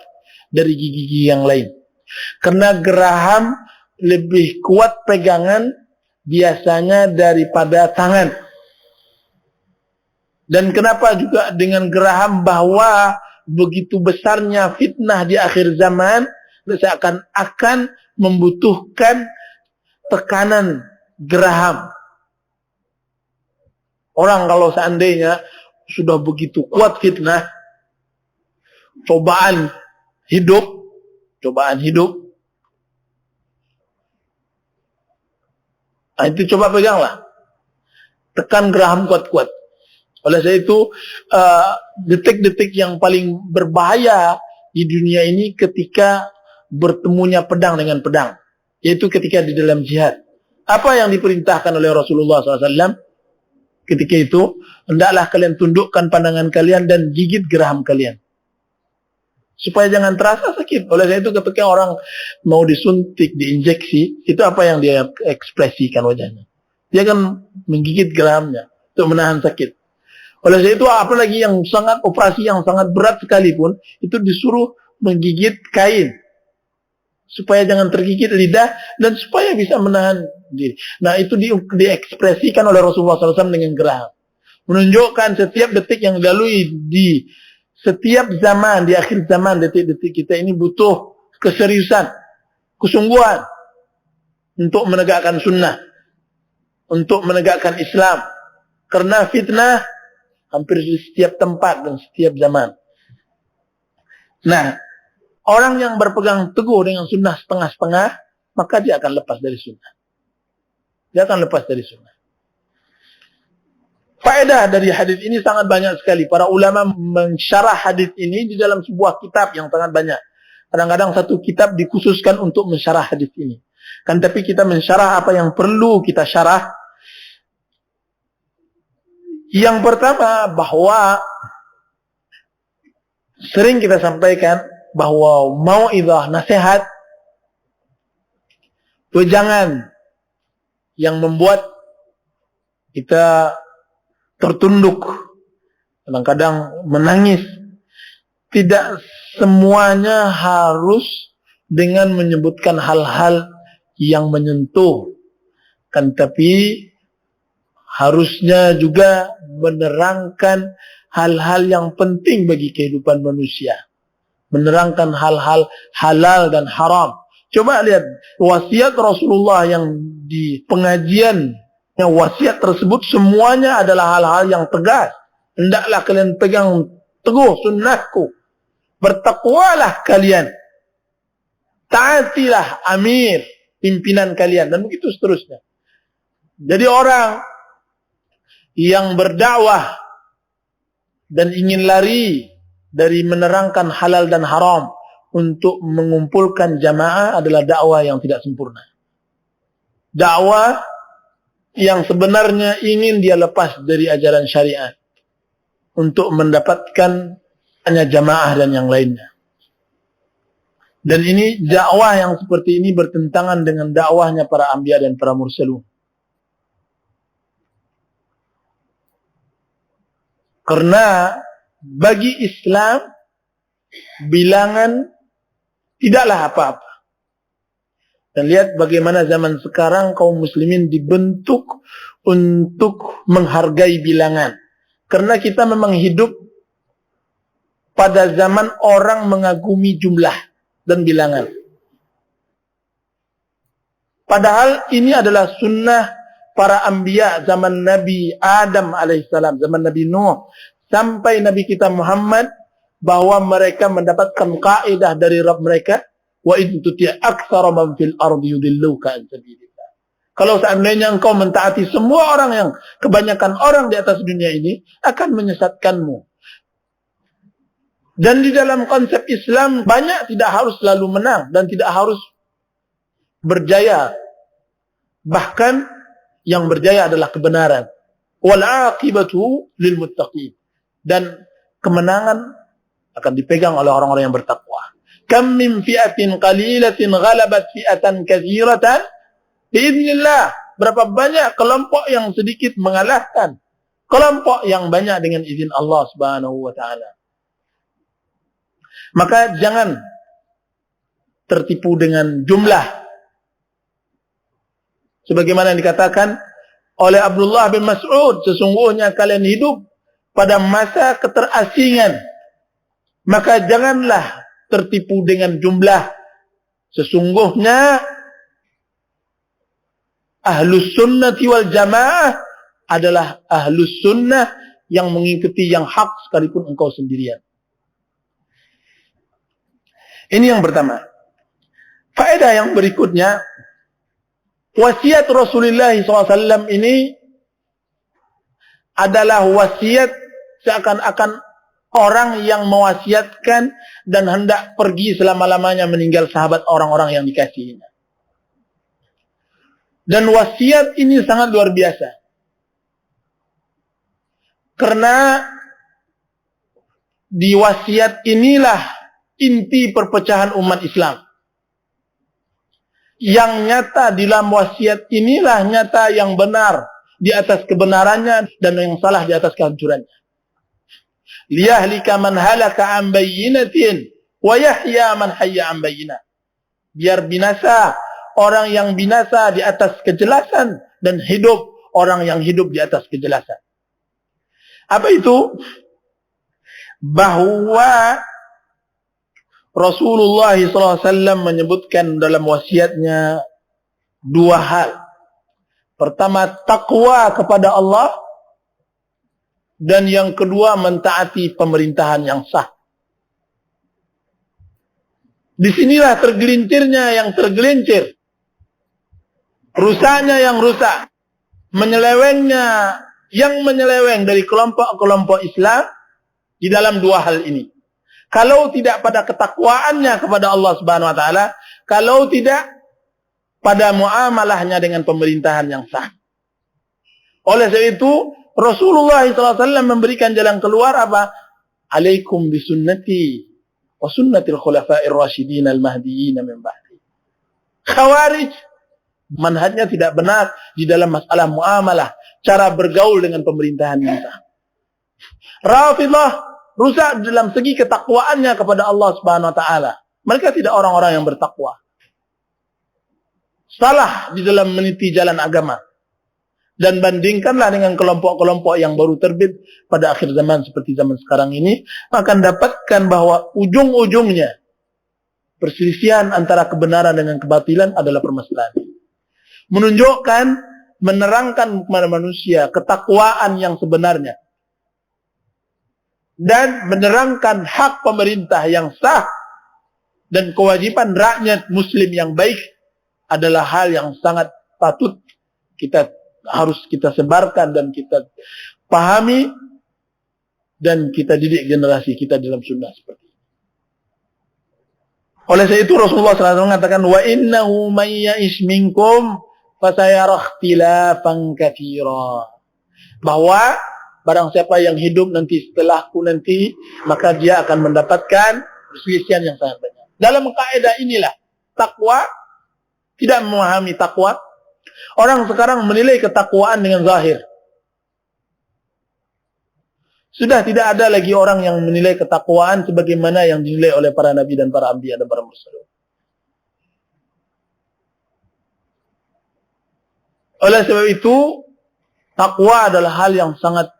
dari gigi-gigi yang lain. Karena geraham lebih kuat pegangan biasanya daripada tangan. Dan kenapa juga dengan geraham? Bahwa begitu besarnya fitnah di akhir zaman, seakan-akan membutuhkan tekanan geraham. Orang kalau seandainya sudah begitu kuat fitnah, cobaan hidup, nah itu coba peganglah, tekan geraham kuat-kuat. Oleh sebab itu, detik-detik yang paling berbahaya di dunia ini ketika bertemunya pedang dengan pedang, yaitu ketika di dalam jihad. Apa yang diperintahkan oleh Rasulullah SAW ketika itu? Hendaklah kalian tundukkan pandangan kalian dan gigit geraham kalian, supaya jangan terasa sakit. Oleh sebab itu ketika orang mau disuntik, diinjeksi, itu apa yang dia ekspresikan wajahnya? Dia akan menggigit gerahamnya untuk menahan sakit. Oleh sebab itu apalagi yang sangat operasi yang sangat berat sekalipun, itu disuruh menggigit kain supaya jangan tergigit lidah dan supaya bisa menahan diri. Nah itu diekspresikan oleh Rasulullah SAW dengan geraham, menunjukkan setiap detik yang dilalui di setiap zaman, di akhir zaman, detik-detik kita ini butuh keseriusan, kesungguhan untuk menegakkan sunnah, untuk menegakkan Islam. Karena fitnah hampir di setiap tempat dan setiap zaman. Nah, orang yang berpegang teguh dengan sunnah setengah-setengah, maka dia akan lepas dari sunnah. Dia akan lepas dari sunnah. Faedah dari hadis ini sangat banyak sekali. Para ulama mensyarah hadis ini di dalam sebuah kitab yang sangat banyak. Kadang-kadang satu kitab dikhususkan untuk mensyarah hadis ini. Kan tapi kita mensyarah apa yang perlu kita syarah. Yang pertama, bahwa sering kita sampaikan bahwa mau'izah, nasihat, wejangan yang membuat kita tertunduk, kadang-kadang menangis. Tidak semuanya harus dengan menyebutkan hal-hal yang menyentuh, kan tapi harusnya juga menerangkan hal-hal yang penting bagi kehidupan manusia. Menerangkan hal-hal halal dan haram. Coba lihat wasiat Rasulullah yang di pengajian. Yang wasiat tersebut semuanya adalah hal-hal yang tegas. Hendaklah kalian pegang teguh sunnahku. Bertakwalah kalian. Taatilah amir, pimpinan kalian. Dan begitu seterusnya. Jadi orang yang berdakwah dan ingin lari dari menerangkan halal dan haram untuk mengumpulkan jamaah adalah dakwah yang tidak sempurna. Dakwah yang sebenarnya ingin dia lepas dari ajaran syariat untuk mendapatkan hanya jamaah dan yang lainnya. Dan ini dakwah yang seperti ini bertentangan dengan dakwahnya para anbiya dan para mursalun. Karena bagi Islam bilangan tidaklah apa-apa. Dan lihat bagaimana zaman sekarang kaum muslimin dibentuk untuk menghargai bilangan. Karena kita memang hidup pada zaman orang mengagumi jumlah dan bilangan. Padahal ini adalah sunnah para anbiya zaman Nabi Adam alaihissalam, zaman Nabi Nuh, sampai Nabi kita Muhammad, bahwa mereka mendapatkan kaidah dari Rabb mereka, wa in tuti' aktsara man fil ardi yudilluka an sabilillah. Kalau seandainya engkau mentaati semua orang, yang kebanyakan orang di atas dunia ini akan menyesatkanmu. Dan di dalam konsep Islam, banyak tidak harus selalu menang dan tidak harus berjaya. Bahkan yang berjaya adalah kebenaran. Wal aqibatu lil muttaqin. Dan kemenangan akan dipegang oleh orang-orang yang bertakwa. Kam min fi'atin qalilatin ghalabat fi'atan katsiratan biidznillah. Berapa banyak kelompok yang sedikit mengalahkan kelompok yang banyak dengan izin Allah Subhanahu wa taala. Maka jangan tertipu dengan jumlah. Sebagaimana dikatakan oleh Abdullah bin Mas'ud, sesungguhnya kalian hidup pada masa keterasingan. Maka janganlah tertipu dengan jumlah. Sesungguhnya Ahlus Sunnati wal Jamaah adalah Ahlus Sunnah yang mengikuti yang hak sekalipun engkau sendirian. Ini yang pertama. Faedah yang berikutnya, wasiat Rasulullah SAW ini adalah wasiat seakan-akan orang yang mewasiatkan dan hendak pergi selama-lamanya meninggal sahabat orang-orang yang dikasihinya. Dan wasiat ini sangat luar biasa. Karena di wasiat inilah inti perpecahan umat Islam. Yang nyata di dalam wasiat inilah nyata yang benar di atas kebenarannya dan yang salah di atas kehancurannya. Liyahlika man halaka an bayyinatin wa yahya man hayya an bayyinah. Biar binasa orang yang binasa di atas kejelasan dan hidup orang yang hidup di atas kejelasan. Apa itu? Bahwa Rasulullah SAW menyebutkan dalam wasiatnya dua hal. Pertama, takwa kepada Allah. Dan yang kedua, mentaati pemerintahan yang sah. Disinilah tergelincirnya yang tergelincir. Rusaknya yang rusak. Menyelewengnya yang menyeleweng dari kelompok-kelompok Islam di dalam dua hal ini. Kalau tidak pada ketakwaannya kepada Allah Subhanahu wa taala, kalau tidak pada muamalahnya dengan pemerintahan yang sah. Oleh sebab itu, Rasulullah SAW memberikan jalan keluar apa? Alaikum bisunnati wa sunnatil khulafa'ir rasyidin al-mahdiyyin min ba'di. Khawarij manhajnya tidak benar di dalam masalah muamalah, cara bergaul dengan pemerintahan yang sah. Rafidhah rusak dalam segi ketakwaannya kepada Allah Subhanahu wa taala. Mereka tidak orang-orang yang bertakwa. Salah di dalam meniti jalan agama. Dan bandingkanlah dengan kelompok-kelompok yang baru terbit pada akhir zaman seperti zaman sekarang ini, akan dapatkan bahwa ujung-ujungnya perselisihan antara kebenaran dengan kebatilan adalah permasalahan. Menunjukkan, menerangkan kepada manusia ketakwaan yang sebenarnya. Dan menerangkan hak pemerintah yang sah dan kewajiban rakyat muslim yang baik adalah hal yang sangat patut harus kita sebarkan dan kita pahami dan kita didik generasi kita dalam sunnah seperti ini. Oleh sebab itu Rasulullah SAW mengatakan wa innahu may ya'ish minkum fasayara ikhtilafan katsira. Bahwa barang siapa yang hidup nanti setelahku nanti, maka dia akan mendapatkan perselisihan yang sangat banyak. Dalam kaidah inilah takwa, tidak memahami takwa. Orang sekarang menilai ketakwaan dengan zahir. Sudah tidak ada lagi orang yang menilai ketakwaan sebagaimana yang dinilai oleh para nabi dan para anbiya dan para mursalin. Oleh sebab itu, takwa adalah hal yang sangat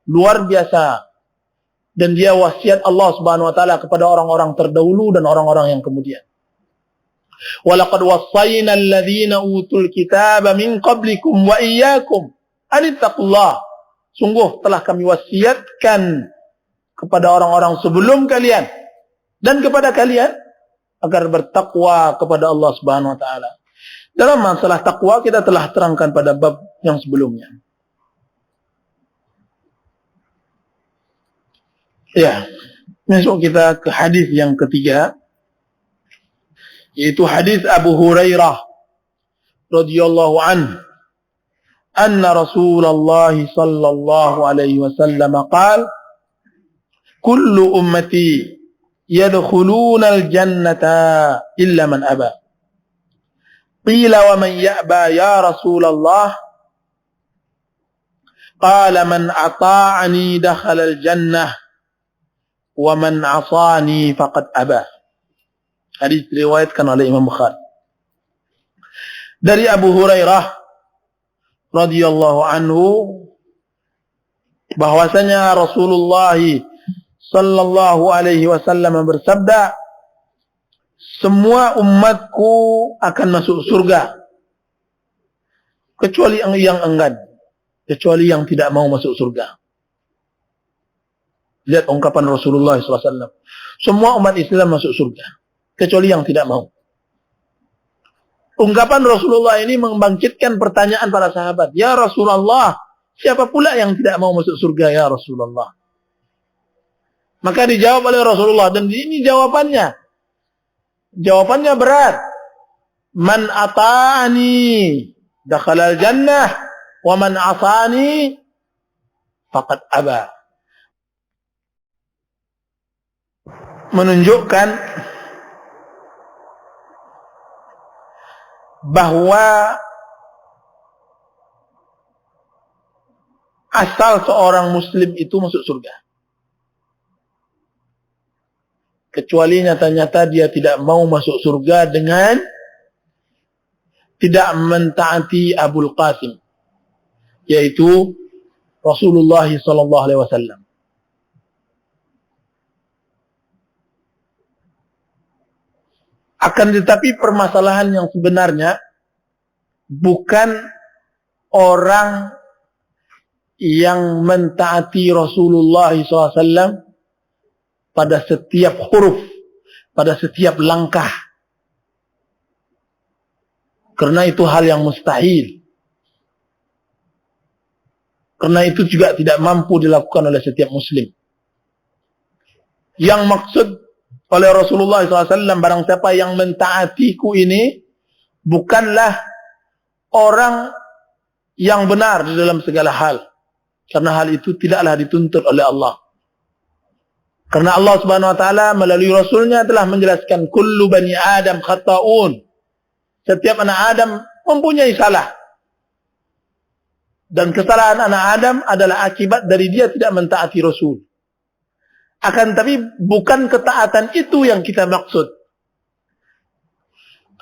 luar biasa. Dan dia wasiat Allah Subhanahu wa taala kepada orang-orang terdahulu dan orang-orang yang kemudian. Walaqad wassayna alladhina utul kitaba min qablikum wa iyyakum an ittaqullah. Sungguh telah kami wasiatkan kepada orang-orang sebelum kalian dan kepada kalian agar bertakwa kepada Allah Subhanahu wa taala. Dalam masalah takwa kita telah terangkan pada bab yang sebelumnya. Ya, masuk kita ke hadis yang ketiga, yaitu hadis Abu Hurairah radhiyallahu anhu, anna Rasulullah sallallahu alaihi wasallam qala, kullu ummati yadkhuluna al-jannata illa man aba. Qila wa man ya'ba ya Rasulullah? Qala man ata'ani dakhala al-jannah wa man 'asani faqad aba. Hadis diriwayatkan oleh Imam Bukhari. Dari Abu Hurairah radhiyallahu anhu bahwasanya Rasulullah sallallahu alaihi wasallam bersabda, semua umatku akan masuk surga kecuali yang enggan, kecuali yang tidak mau masuk surga. Lihat ungkapan Rasulullah SAW. Semua umat Islam masuk surga kecuali yang tidak mau. Ungkapan Rasulullah ini membangkitkan pertanyaan para sahabat. Ya Rasulullah, siapa pula yang tidak mau masuk surga ya Rasulullah? Maka dijawab oleh Rasulullah, dan ini jawabannya. Jawabannya berat. Man ata'ani dakhalal jannah wa man asani faqad aba. Menunjukkan bahwa asal seorang muslim itu masuk surga, kecuali nyata-nyata dia tidak mau masuk surga dengan tidak mentaati Abul Qasim, yaitu Rasulullah sallallahu alaihi wasallam. Akan tetapi permasalahan yang sebenarnya bukan orang yang mentaati Rasulullah SAW pada setiap huruf, pada setiap langkah. Karena itu hal yang mustahil. Karena itu juga tidak mampu dilakukan oleh setiap muslim. Yang maksud oleh Rasulullah SAW, barang siapa yang mentaatiku ini bukanlah orang yang benar di dalam segala hal. Karena hal itu tidaklah dituntut oleh Allah. Karena Allah Subhanahu wa taala melalui rasulnya telah menjelaskan kullu bani Adam khata'un. Setiap anak Adam mempunyai salah. Dan kesalahan anak Adam adalah akibat dari dia tidak mentaati Rasul. Akan tapi bukan ketaatan itu yang kita maksud.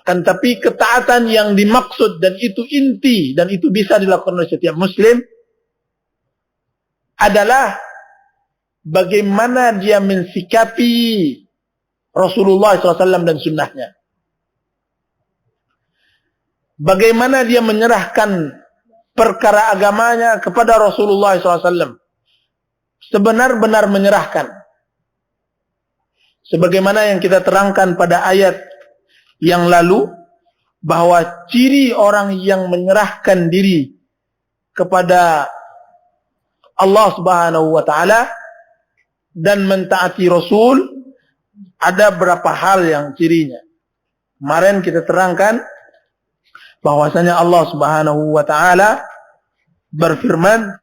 Akan tapi ketaatan yang dimaksud, dan itu inti, dan itu bisa dilakukan oleh setiap muslim, adalah bagaimana dia mensikapi Rasulullah SAW dan sunnahnya. Bagaimana dia menyerahkan perkara agamanya kepada Rasulullah SAW. Sebenar-benar menyerahkan. Sebagaimana yang kita terangkan pada ayat yang lalu, bahwa ciri orang yang menyerahkan diri kepada Allah Subhanahu wa taala dan mentaati Rasul, ada berapa hal yang cirinya. Kemarin kita terangkan bahwasanya Allah Subhanahu wa taala berfirman,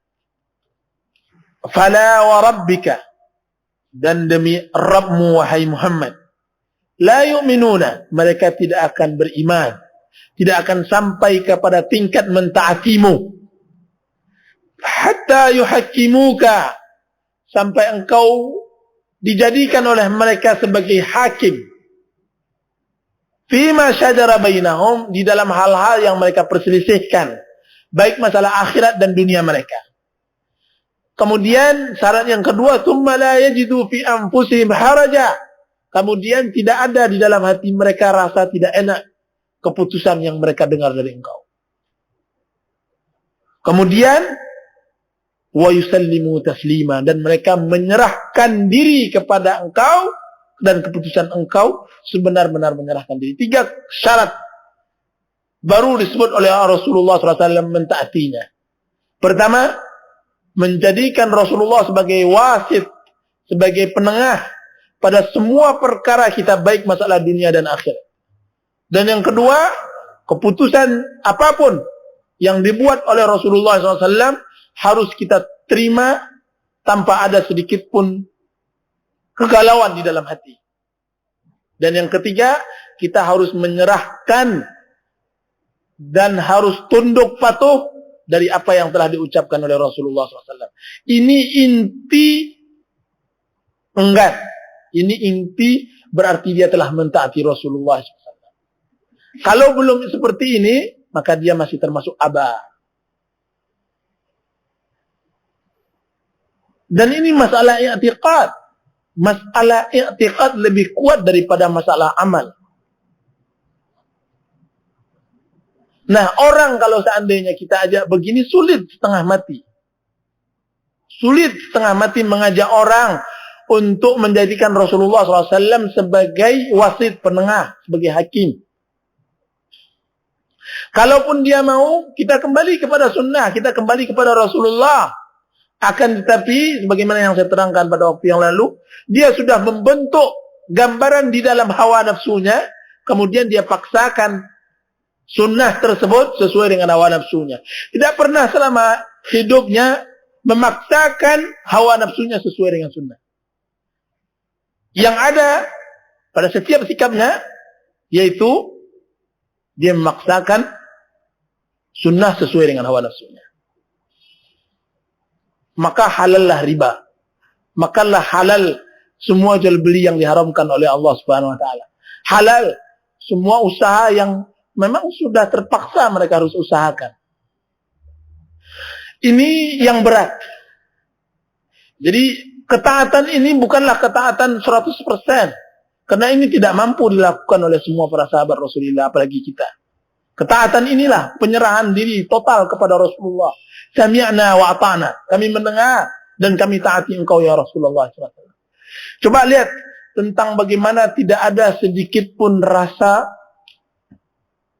"Fala wa rabbika," dan demi Rabbmu wahai Muhammad, la yu'minuna, mereka tidak akan beriman, tidak akan sampai kepada tingkat mentaatimu, hatta yuhakkimuka, sampai engkau dijadikan oleh mereka sebagai hakim, fima syajara bainahum, di dalam hal-hal yang mereka perselisihkan, baik masalah akhirat dan dunia mereka. Kemudian syarat yang kedua, tsumma la yajidu fi anfusihim haraja, kemudian tidak ada di dalam hati mereka rasa tidak enak keputusan yang mereka dengar dari engkau. Kemudian wa yusallimu taslima, dan mereka menyerahkan diri kepada engkau dan keputusan engkau, sebenar-benar menyerahkan diri. 3 syarat baru disebut oleh Rasulullah SAW mentaatinya. Pertama, menjadikan Rasulullah sebagai wasit, sebagai penengah pada semua perkara kita, baik masalah dunia dan akhirat. Dan yang kedua, keputusan apapun yang dibuat oleh Rasulullah SAW harus kita terima tanpa ada sedikit pun kegalauan di dalam hati. Dan yang ketiga, kita harus menyerahkan dan harus tunduk patuh dari apa yang telah diucapkan oleh Rasulullah SAW. Ini inti enggan. Ini inti berarti dia telah mentaati Rasulullah SAW. Kalau belum seperti ini, maka dia masih termasuk aba. Dan ini masalah i'tiqad. Masalah i'tiqad lebih kuat daripada masalah amal. Nah, orang kalau seandainya kita ajak begini, sulit setengah mati. Sulit setengah mati mengajak orang untuk menjadikan Rasulullah SAW sebagai wasit, penengah, sebagai hakim. Kalaupun dia mau, kita kembali kepada sunnah, kita kembali kepada Rasulullah. Akan tetapi, sebagaimana yang saya terangkan pada waktu yang lalu, dia sudah membentuk gambaran di dalam hawa nafsunya, kemudian dia paksakan sunnah tersebut sesuai dengan hawa nafsunya. Tidak pernah selama hidupnya memaksakan hawa nafsunya sesuai dengan sunnah. Yang ada pada setiap sikapnya, yaitu dia memaksakan sunnah sesuai dengan hawa nafsunya. Maka halallah riba. Makalah halal semua jual beli yang diharamkan oleh Allah Subhanahu wa taala. Halal semua usaha yang memang sudah terpaksa mereka harus usahakan. Ini yang berat. Jadi ketaatan ini bukanlah ketaatan 100%. Karena ini tidak mampu dilakukan oleh semua para sahabat Rasulullah, apalagi kita. Ketaatan inilah penyerahan diri total kepada Rasulullah. Sami'na wa ata'na. Kami mendengar dan kami taati engkau ya Rasulullah SAW. Coba lihat tentang bagaimana tidak ada sedikit pun rasa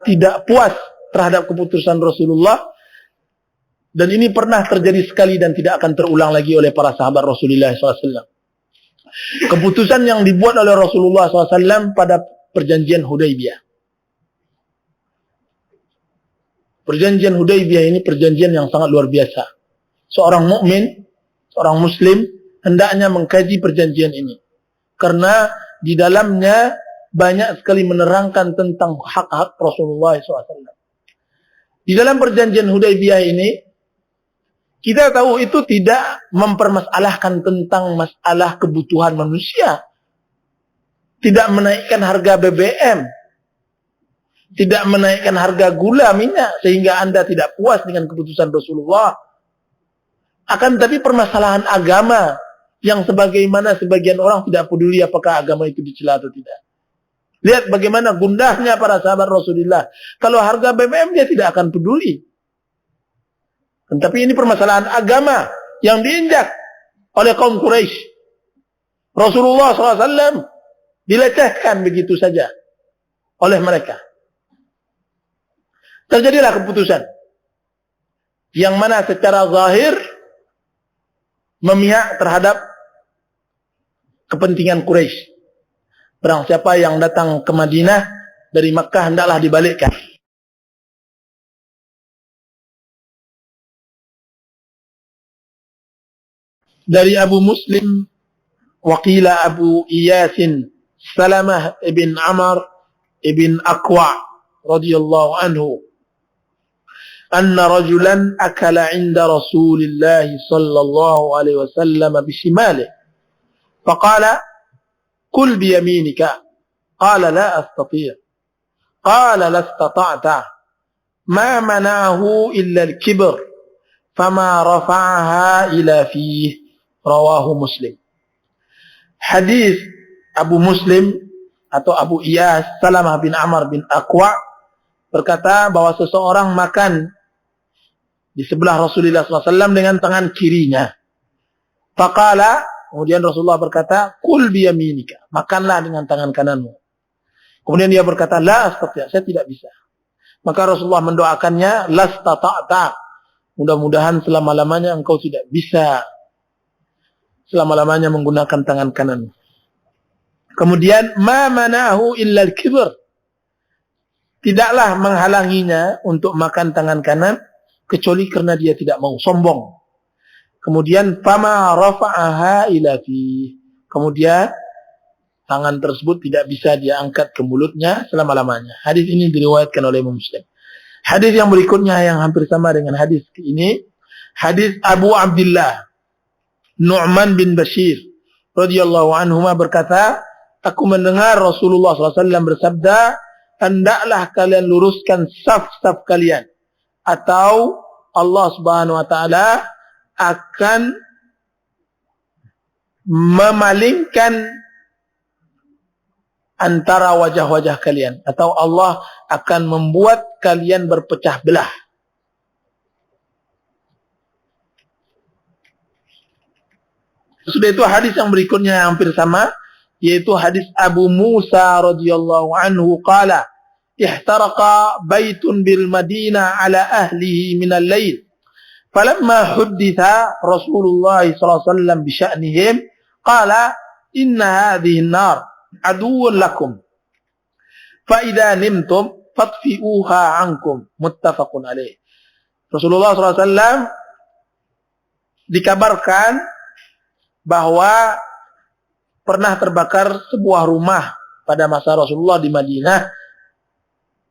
tidak puas terhadap keputusan Rasulullah. Dan ini pernah terjadi sekali dan tidak akan terulang lagi oleh para sahabat Rasulullah SAW. Keputusan yang dibuat oleh Rasulullah SAW pada perjanjian Hudaybiyah. Perjanjian Hudaybiyah ini perjanjian yang sangat luar biasa. Seorang mukmin, seorang muslim hendaknya mengkaji perjanjian ini. Karena di dalamnya banyak sekali menerangkan tentang hak-hak Rasulullah SAW. Di dalam perjanjian Hudaybiyah ini, kita tahu itu tidak mempermasalahkan tentang masalah kebutuhan manusia. Tidak menaikkan harga BBM. Tidak menaikkan harga gula minyak sehingga Anda tidak puas dengan keputusan Rasulullah. Akan tapi permasalahan agama yang sebagaimana sebagian orang tidak peduli apakah agama itu dicela atau tidak. Lihat bagaimana gundahnya para sahabat Rasulullah. Kalau harga BBM dia tidak akan peduli. Tetapi ini permasalahan agama yang diinjak oleh kaum Quraisy. Rasulullah SAW dilecehkan begitu saja oleh mereka. Terjadilah keputusan yang mana secara zahir memihak terhadap kepentingan Quraisy. Barang siapa yang datang ke Madinah dari Makkah hendaklah dibalikkan. Dari Abu Muslim, waqila Abu Iyasin, Salamah ibn Amr ibn Aqwa radhiyallahu anhu, anna rajulan akala 'inda Rasulillah sallallahu alaihi wasallam bishimalihi faqala kul biyaminika qala la astati' qala la istata'ta ma mana'ahu illa al-kibr fama rafa'aha ila fihi rawahu Muslim. Hadis Abu Muslim atau Abu Iyas Salamah bin Amr bin Aqwa berkata bahwa seseorang makan di sebelah Rasulullah SAW dengan tangan kirinya. Faqala, kemudian Rasulullah berkata, kul biyaminika, makanlah dengan tangan kananmu. Kemudian dia berkata, la astati', saya tidak bisa. Maka Rasulullah mendoakannya, lastata'ta. Mudah-mudahan selama-lamanya engkau tidak bisa selama-lamanya menggunakan tangan kanan. Kemudian, ma manahu illa al-kibr. Tidaklah menghalanginya untuk makan tangan kanan kecuali karena dia tidak mau sombong. Kemudian, fama rafa'aha ila fi. Kemudian tangan tersebut tidak bisa dia angkat ke mulutnya selama-lamanya. Hadis ini diriwayatkan oleh Imam Muslim. Hadis yang berikutnya yang hampir sama dengan hadis ini, hadis Abu Abdullah Nu'man bin Bashir radhiyallahu anhuma berkata, aku mendengar Rasulullah SAW bersabda, hendaklah kalian luruskan saf-saf kalian, atau Allah Subhanahu wa taala akan memalingkan antara wajah-wajah kalian, atau Allah akan membuat kalian berpecah belah. Sudah itu hadis yang berikutnya yang hampir sama, yaitu hadis Abu Musa radhiyallahu anhu qala, ihtaraqa baitun bil Madinah ala ahlihi min al-lail. Falamma hudditha Rasulullah sallallahu alaihi wasallam bi sya'nihim qala inna hadhihi an-nar aduwwun lakum fa idza nimtum fatfi'uha ankum, muttafaqun alaih. Rasulullah SAW dikabarkan bahwa pernah terbakar sebuah rumah pada masa Rasulullah di Madinah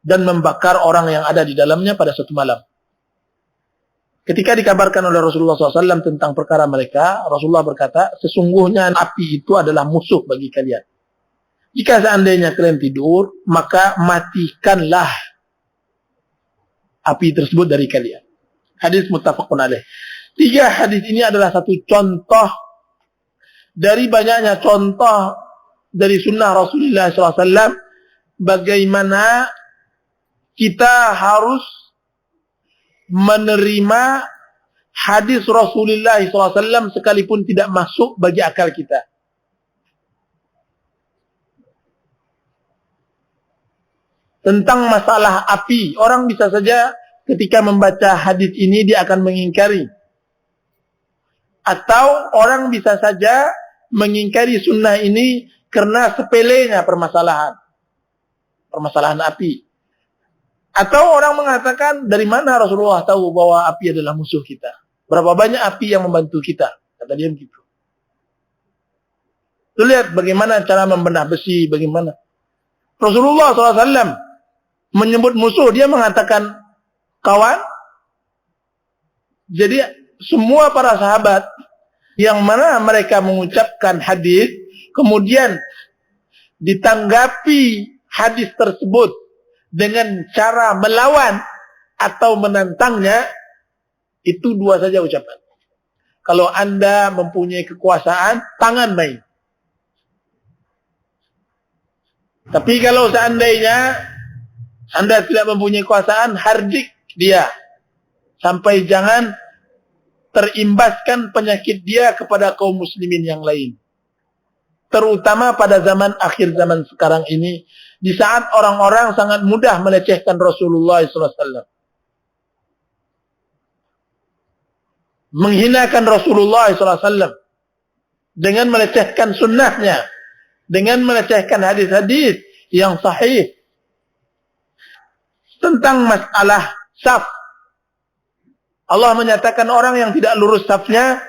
dan membakar orang yang ada di dalamnya pada suatu malam. Ketika dikabarkan oleh Rasulullah SAW tentang perkara mereka, Rasulullah berkata, sesungguhnya api itu adalah musuh bagi kalian. Jika seandainya kalian tidur, maka matikanlah api tersebut dari kalian. Hadis muttafaqun alaih. 3 hadis ini adalah satu contoh dari banyaknya contoh dari sunnah Rasulullah SAW bagaimana kita harus menerima hadis Rasulullah SAW sekalipun tidak masuk bagi akal kita. Tentang masalah api, orang bisa saja ketika membaca hadis ini dia akan mengingkari. Atau orang bisa saja mengingkari sunnah ini karena sepelenya permasalahan api. Atau orang mengatakan, dari mana Rasulullah tahu bahwa api adalah musuh kita? Berapa banyak api yang membantu kita? Kata dia begitu. Tuh lihat bagaimana cara membelah besi, bagaimana. Rasulullah SAW menyebut musuh, dia mengatakan kawan. Jadi semua para sahabat yang mana mereka mengucapkan hadis, kemudian ditanggapi hadis tersebut dengan cara melawan atau menentangnya, itu 2 saja ucapan. Kalau Anda mempunyai kekuasaan, tangan main. Tapi kalau seandainya Anda tidak mempunyai kekuasaan, hardik dia. Sampai jangan terimbaskan penyakit dia kepada kaum muslimin yang lain. Terutama pada zaman akhir zaman sekarang ini, di saat orang-orang sangat mudah melecehkan Rasulullah SAW. Menghinakan Rasulullah SAW. Dengan melecehkan sunnahnya. Dengan melecehkan hadis-hadis yang sahih. Tentang masalah saf. Allah menyatakan orang yang tidak lurus safnya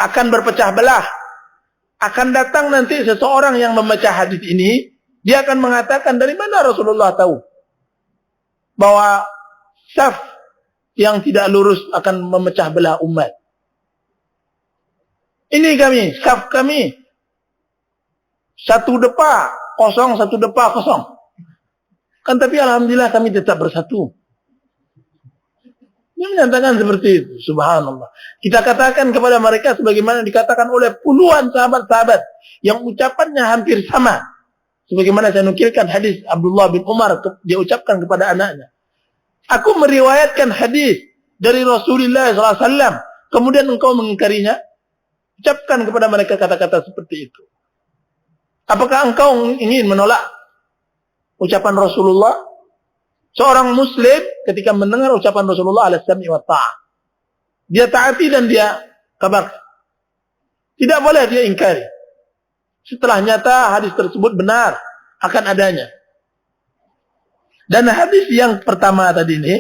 akan berpecah belah. Akan datang nanti seseorang yang membaca hadis ini, dia akan mengatakan, dari mana Rasulullah tahu bahwa saf yang tidak lurus akan memecah belah umat? Ini kami, saf kami, 1 depa kosong, 1 depa kosong. Kan tapi alhamdulillah kami tetap bersatu. Dia menyatakan seperti itu. Subhanallah. Kita katakan kepada mereka sebagaimana dikatakan oleh puluhan sahabat-sahabat yang ucapannya hampir sama. Sebagaimana saya nukilkan hadis Abdullah bin Umar, dia ucapkan kepada anaknya. Aku meriwayatkan hadis dari Rasulullah SAW, kemudian engkau mengingkarinya. Ucapkan kepada mereka kata-kata seperti itu. Apakah engkau ingin menolak ucapan Rasulullah, seorang muslim ketika mendengar ucapan Rasulullah ala sam'i wa ta'ah, dia taati dan dia kabarkan. Tidak boleh dia ingkari. Setelah nyata hadis tersebut benar akan adanya. Dan hadis yang pertama tadi ini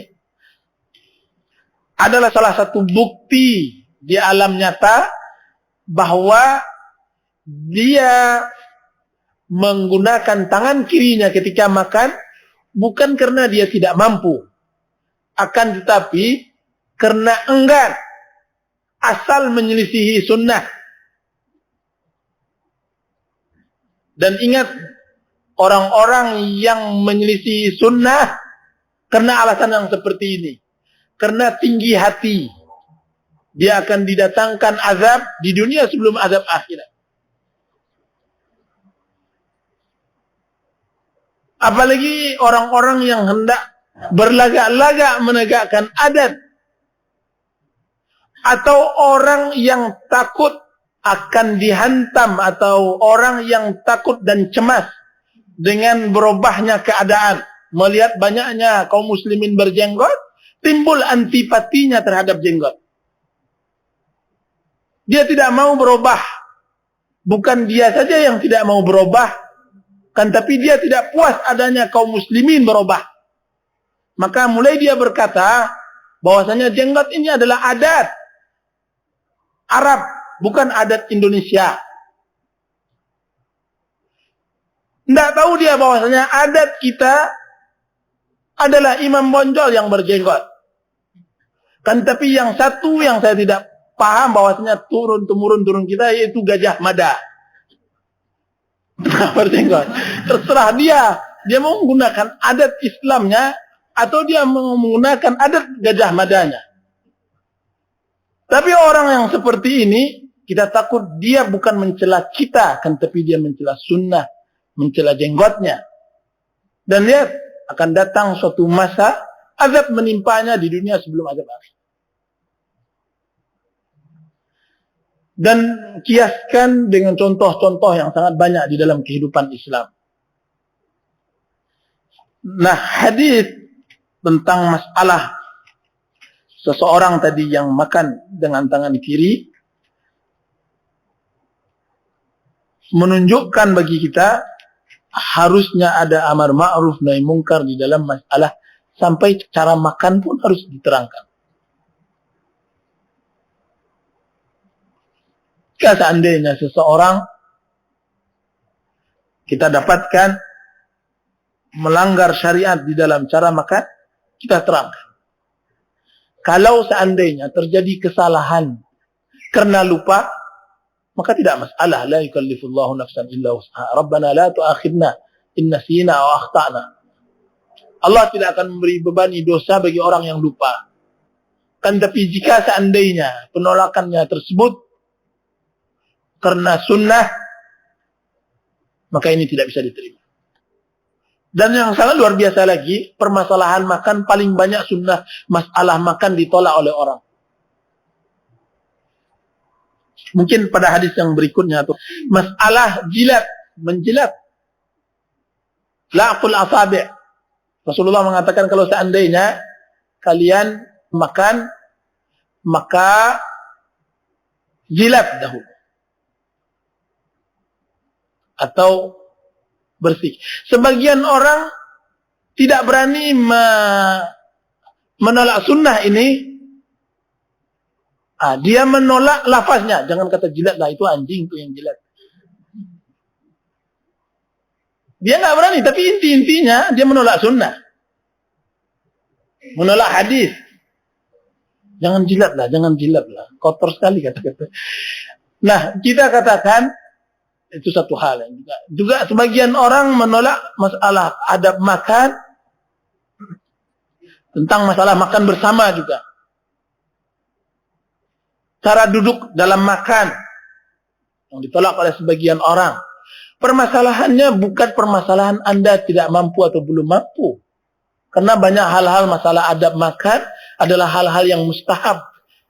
adalah salah satu bukti di alam nyata bahwa dia menggunakan tangan kirinya ketika makan bukan karena dia tidak mampu, akan tetapi karena enggan, asal menyelisihi sunnah. Dan ingat, orang-orang yang menyelisihi sunnah karena alasan yang seperti ini, karena tinggi hati, dia akan didatangkan azab di dunia sebelum azab akhirat. Apalagi orang-orang yang hendak berlagak-lagak menegakkan adat, atau orang yang takut akan dihantam, atau orang yang takut dan cemas dengan berubahnya keadaan, melihat banyaknya kaum muslimin berjenggot, timbul antipatinya terhadap jenggot. Dia tidak mau berubah. Bukan dia saja yang tidak mau berubah, kan tapi dia tidak puas adanya kaum muslimin berubah. Maka mulai dia berkata bahwasanya jenggot ini adalah adat Arab, bukan adat Indonesia. Tidak tahu dia bahwasanya adat kita adalah imam bonjol yang berjenggot. Kan tapi yang satu yang saya tidak paham bahwasanya turun-temurun kita yaitu Gajah Mada. Berjenggot. Terserah dia mau menggunakan adat Islamnya atau dia mau menggunakan adat Gajah Madanya. Tapi orang yang seperti ini, kita takut dia bukan mencela kita, kan tapi dia mencela sunnah, mencela jenggotnya. Dan lihat, akan datang suatu masa azab menimpanya di dunia sebelum azab akhir. Dan kiaskan dengan contoh-contoh yang sangat banyak di dalam kehidupan Islam. Nah, hadis tentang masalah seseorang tadi yang makan dengan tangan kiri menunjukkan bagi kita harusnya ada amar ma'ruf nahi mungkar di dalam masalah, sampai cara makan pun harus diterangkan. Jika seandainya seseorang kita dapatkan melanggar syariat di dalam cara makan, kita terangkan. Kalau seandainya terjadi kesalahan karena lupa, maka tidak masalah. La yukallifullahu nafsan illa wus'aha. Rabbana la tu'akhidna in nasina aw akhtana. Allah tidak akan memberi bebani dosa bagi orang yang lupa. Kan tapi jika seandainya penolakannya tersebut karena sunnah, maka ini tidak bisa diterima. Dan yang sangat luar biasa lagi, permasalahan makan paling banyak sunnah, masalah makan ditolak oleh orang. Mungkin pada hadis yang berikutnya tuh, masalah jilat, menjilat. La'qul asabi'. Rasulullah mengatakan kalau seandainya kalian makan, maka jilat dahulu. Atau bersih. Sebagian orang tidak berani menolak sunnah ini. Dia menolak lafaznya. Jangan kata jilat lah, itu anjing tuh yang jilat. Dia nggak berani, tapi intinya dia menolak sunnah. Menolak hadis. Jangan jilat lah. Kotor sekali kata-kata. Nah, kita katakan itu satu hal yang juga sebagian orang menolak masalah adab makan, tentang masalah makan bersama juga. Cara duduk dalam makan yang ditolak oleh sebagian orang. Permasalahannya bukan permasalahan Anda tidak mampu atau belum mampu. Karena banyak hal-hal masalah adab makan adalah hal-hal yang mustahab.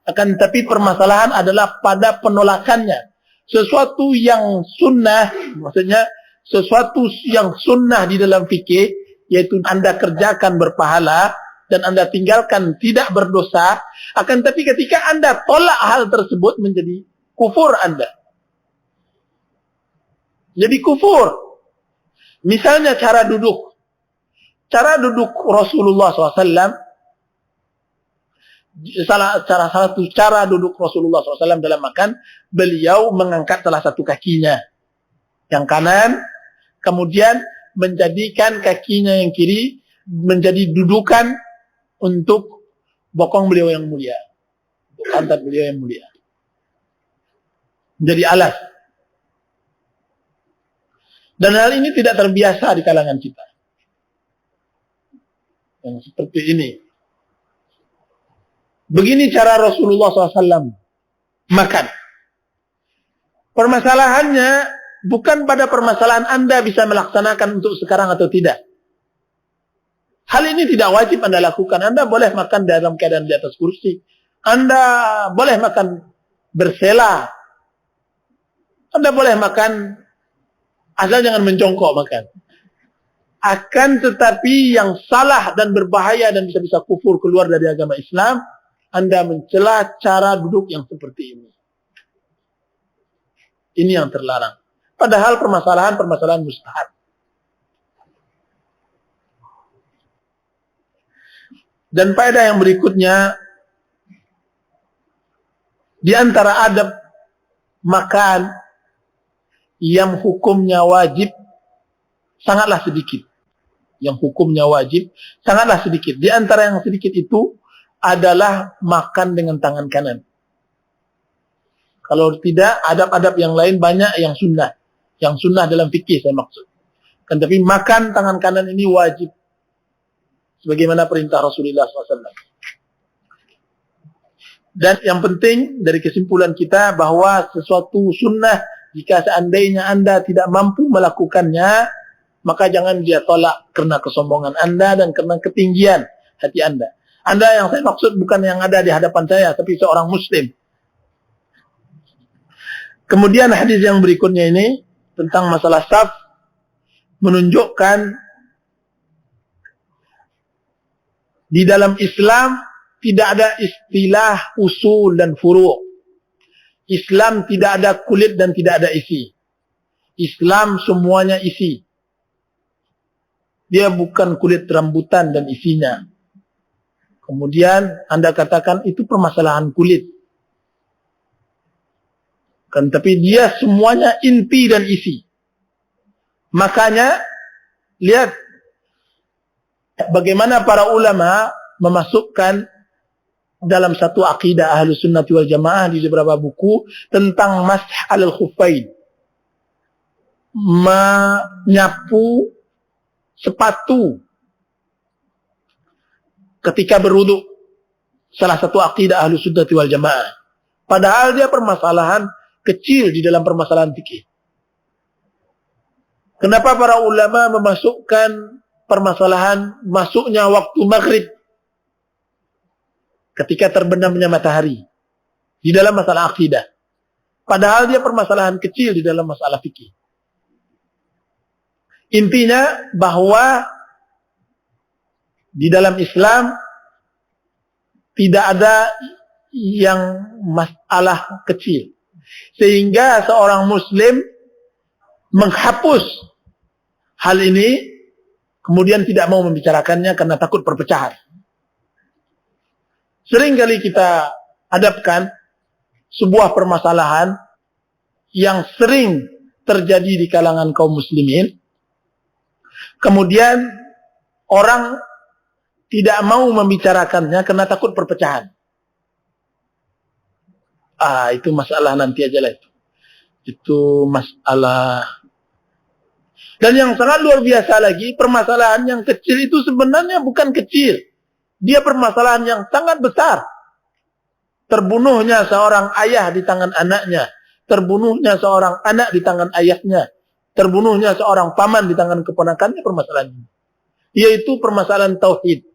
Akan tetapi permasalahan adalah pada penolakannya. Sesuatu yang sunnah, maksudnya sesuatu yang sunnah di dalam fikih yaitu Anda kerjakan berpahala dan Anda tinggalkan tidak berdosa, akan tapi ketika Anda tolak hal tersebut menjadi kufur Anda. Jadi kufur. Misalnya cara duduk. Cara duduk Rasulullah SAW, salah satu cara duduk Rasulullah SAW dalam makan, beliau mengangkat salah satu kakinya yang kanan, kemudian menjadikan kakinya yang kiri menjadi dudukan untuk bokong beliau yang mulia, untuk pantat beliau yang mulia, menjadi alas. Dan hal ini tidak terbiasa di kalangan kita yang seperti ini. Begini cara Rasulullah SAW makan. Permasalahannya bukan pada permasalahan Anda bisa melaksanakan untuk sekarang atau tidak. Hal ini tidak wajib Anda lakukan. Anda boleh makan dalam keadaan di atas kursi. Anda boleh makan bersela. Anda boleh makan asal jangan menjongkok makan. Akan tetapi yang salah dan berbahaya dan bisa-bisa kufur keluar dari agama Islam, Anda mencela cara duduk yang seperti ini. Ini yang terlarang. Padahal permasalahan mustahab. Dan faedah yang berikutnya, di antara adab makan yang hukumnya wajib sangatlah sedikit. Yang hukumnya wajib sangatlah sedikit. Di antara yang sedikit itu adalah makan dengan tangan kanan. Kalau tidak, adab-adab yang lain banyak yang sunnah. Yang sunnah dalam fikih saya maksud. Kan tapi makan tangan kanan ini wajib. Sebagaimana perintah Rasulullah SAW. Dan yang penting dari kesimpulan kita bahwa sesuatu sunnah, jika seandainya Anda tidak mampu melakukannya, maka jangan dia tolak karena kesombongan Anda dan karena ketinggian hati Anda. Anda yang saya maksud bukan yang ada di hadapan saya, tapi seorang muslim. Kemudian hadis yang berikutnya ini tentang masalah saf menunjukkan di dalam Islam tidak ada istilah usul dan furu'. Islam tidak ada kulit dan tidak ada isi. Islam semuanya isi. Dia bukan kulit rambutan dan isinya. Kemudian Anda katakan itu permasalahan kulit. Kan tapi dia semuanya inti dan isi. Makanya lihat bagaimana para ulama memasukkan dalam satu akidah Ahlus Sunnah wal Jamaah di beberapa buku tentang masah alal khuffain. Menyapu sepatu ketika berwudu. Salah satu akidah Ahlus Sunnah wal Jamaah. Padahal dia permasalahan kecil di dalam permasalahan fikih. Kenapa para ulama memasukkan permasalahan masuknya waktu maghrib ketika terbenamnya matahari di dalam masalah akidah? Padahal dia permasalahan kecil di dalam masalah fikih. Intinya bahwa di dalam Islam tidak ada yang masalah kecil. Sehingga seorang muslim menghapus hal ini, kemudian tidak mau membicarakannya karena takut perpecahan. Sering kali kita hadapkan sebuah permasalahan yang sering terjadi di kalangan kaum muslimin. Kemudian orang tidak mau membicarakannya karena takut perpecahan. Itu masalah nanti aja lah itu. Itu masalah. Dan yang sangat luar biasa lagi, permasalahan yang kecil itu sebenarnya bukan kecil. Dia permasalahan yang sangat besar. Terbunuhnya seorang ayah di tangan anaknya. Terbunuhnya seorang anak di tangan ayahnya. Terbunuhnya seorang paman di tangan keponakannya, permasalahan ini. Yaitu permasalahan tauhid.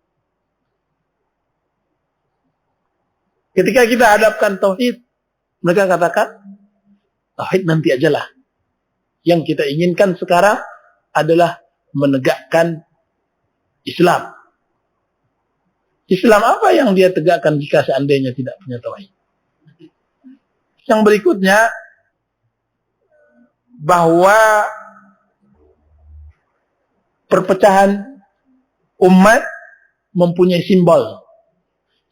Ketika kita hadapkan tauhid, mereka katakan, tauhid nanti ajalah. Yang kita inginkan sekarang adalah menegakkan Islam. Islam apa yang dia tegakkan jika seandainya tidak punya tauhid? Yang berikutnya, bahwa perpecahan umat mempunyai simbol.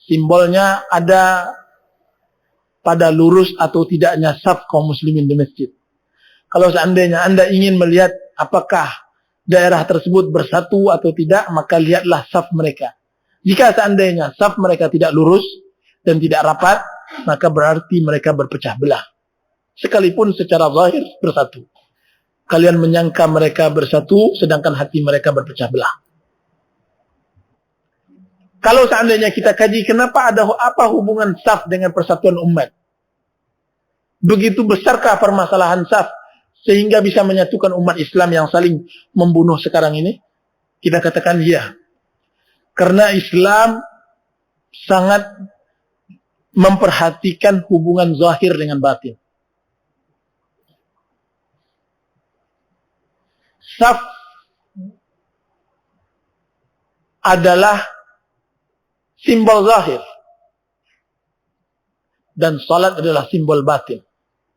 Simbolnya ada pada lurus atau tidaknya saf kaum muslimin di masjid. Kalau seandainya Anda ingin melihat apakah daerah tersebut bersatu atau tidak, maka lihatlah saf mereka. Jika seandainya saf mereka tidak lurus dan tidak rapat, maka berarti mereka berpecah belah. Sekalipun secara zahir bersatu. Kalian menyangka mereka bersatu, sedangkan hati mereka berpecah belah. Kalau seandainya kita kaji, kenapa ada apa hubungan saf dengan persatuan umat? Begitu besarkah permasalahan saf sehingga bisa menyatukan umat Islam yang saling membunuh sekarang ini? Kita katakan iya. Karena Islam sangat memperhatikan hubungan zahir dengan batin. Saf adalah simbol zahir. Dan salat adalah simbol batin.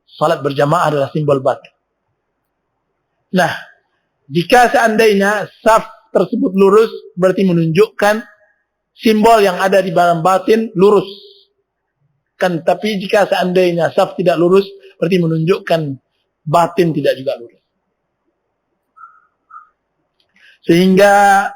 Salat berjamaah adalah simbol batin. Nah, jika seandainya saf tersebut lurus, berarti menunjukkan simbol yang ada di dalam batin lurus. Kan, tapi jika seandainya saf tidak lurus, berarti menunjukkan batin tidak juga lurus. Sehingga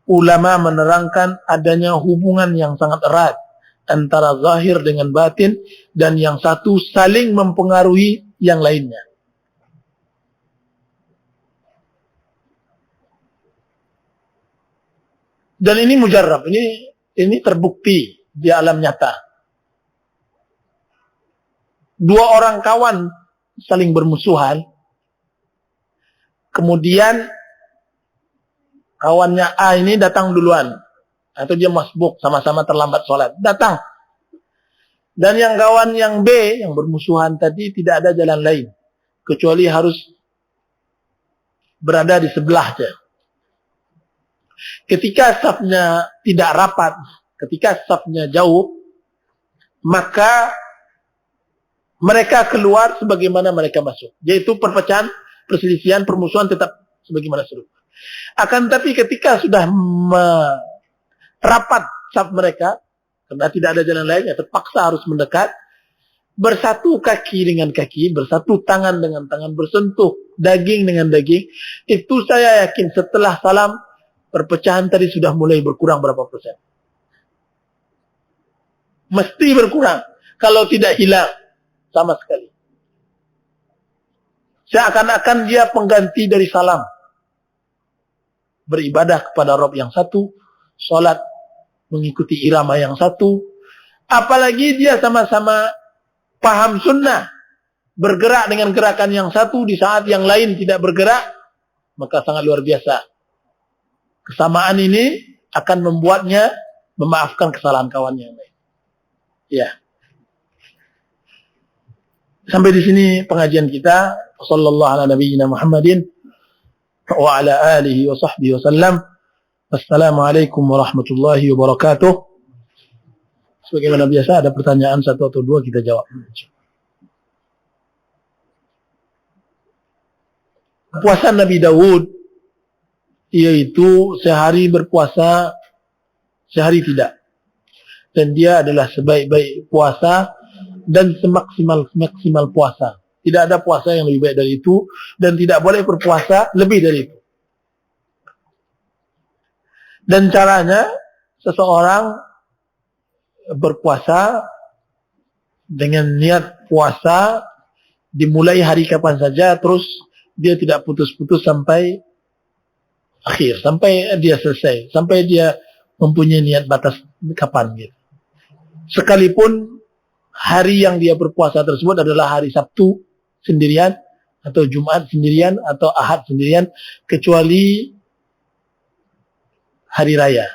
ulama menerangkan adanya hubungan yang sangat erat antara zahir dengan batin, dan yang satu saling mempengaruhi yang lainnya. Dan ini mujarrab, ini terbukti di alam nyata. Dua orang kawan saling bermusuhan, kemudian kawannya A ini datang duluan, atau dia masbuk, sama-sama terlambat sholat, datang. Dan yang kawan yang B yang bermusuhan tadi tidak ada jalan lain kecuali harus berada di sebelahnya. Ketika safnya tidak rapat, ketika safnya jauh, maka mereka keluar sebagaimana mereka masuk. Yaitu perpecahan, perselisihan, permusuhan tetap sebagaimana serupa. Akan tapi ketika sudah rapat saf mereka, karena tidak ada jalan lain, ya terpaksa harus mendekat, bersatu kaki dengan kaki, bersatu tangan dengan tangan, bersentuh daging dengan daging, itu saya yakin setelah salam, perpecahan tadi sudah mulai berkurang berapa persen. Mesti berkurang, kalau tidak hilang sama sekali. Seakan-akan dia pengganti dari salam. Beribadah kepada Rabb yang satu, sholat mengikuti irama yang satu, apalagi dia sama-sama paham sunnah, bergerak dengan gerakan yang satu di saat yang lain tidak bergerak, maka sangat luar biasa. Kesamaan ini akan membuatnya memaafkan kesalahan kawannya yang lain. Ya. Sampai di sini pengajian kita. Sallallahu ala nabiyyina Muhammadin wa ala alihi wa sahbihi wasallam. Assalamualaikum warahmatullahi wabarakatuh. Sebagaimana biasa, ada pertanyaan satu atau dua kita jawab. Puasa Nabi Daud, yaitu sehari berpuasa, sehari tidak. Dan dia adalah sebaik-baik puasa dan semaksimal puasa. Tidak ada puasa yang lebih baik dari itu, dan tidak boleh berpuasa lebih dari itu. Dan caranya, seseorang berpuasa dengan niat puasa, dimulai hari kapan saja, terus dia tidak putus-putus sampai akhir, sampai dia selesai, sampai dia mempunyai niat batas kapan gitu. Sekalipun hari yang dia berpuasa tersebut adalah hari Sabtu sendirian, atau Jumat sendirian, atau Ahad sendirian, kecuali hari raya.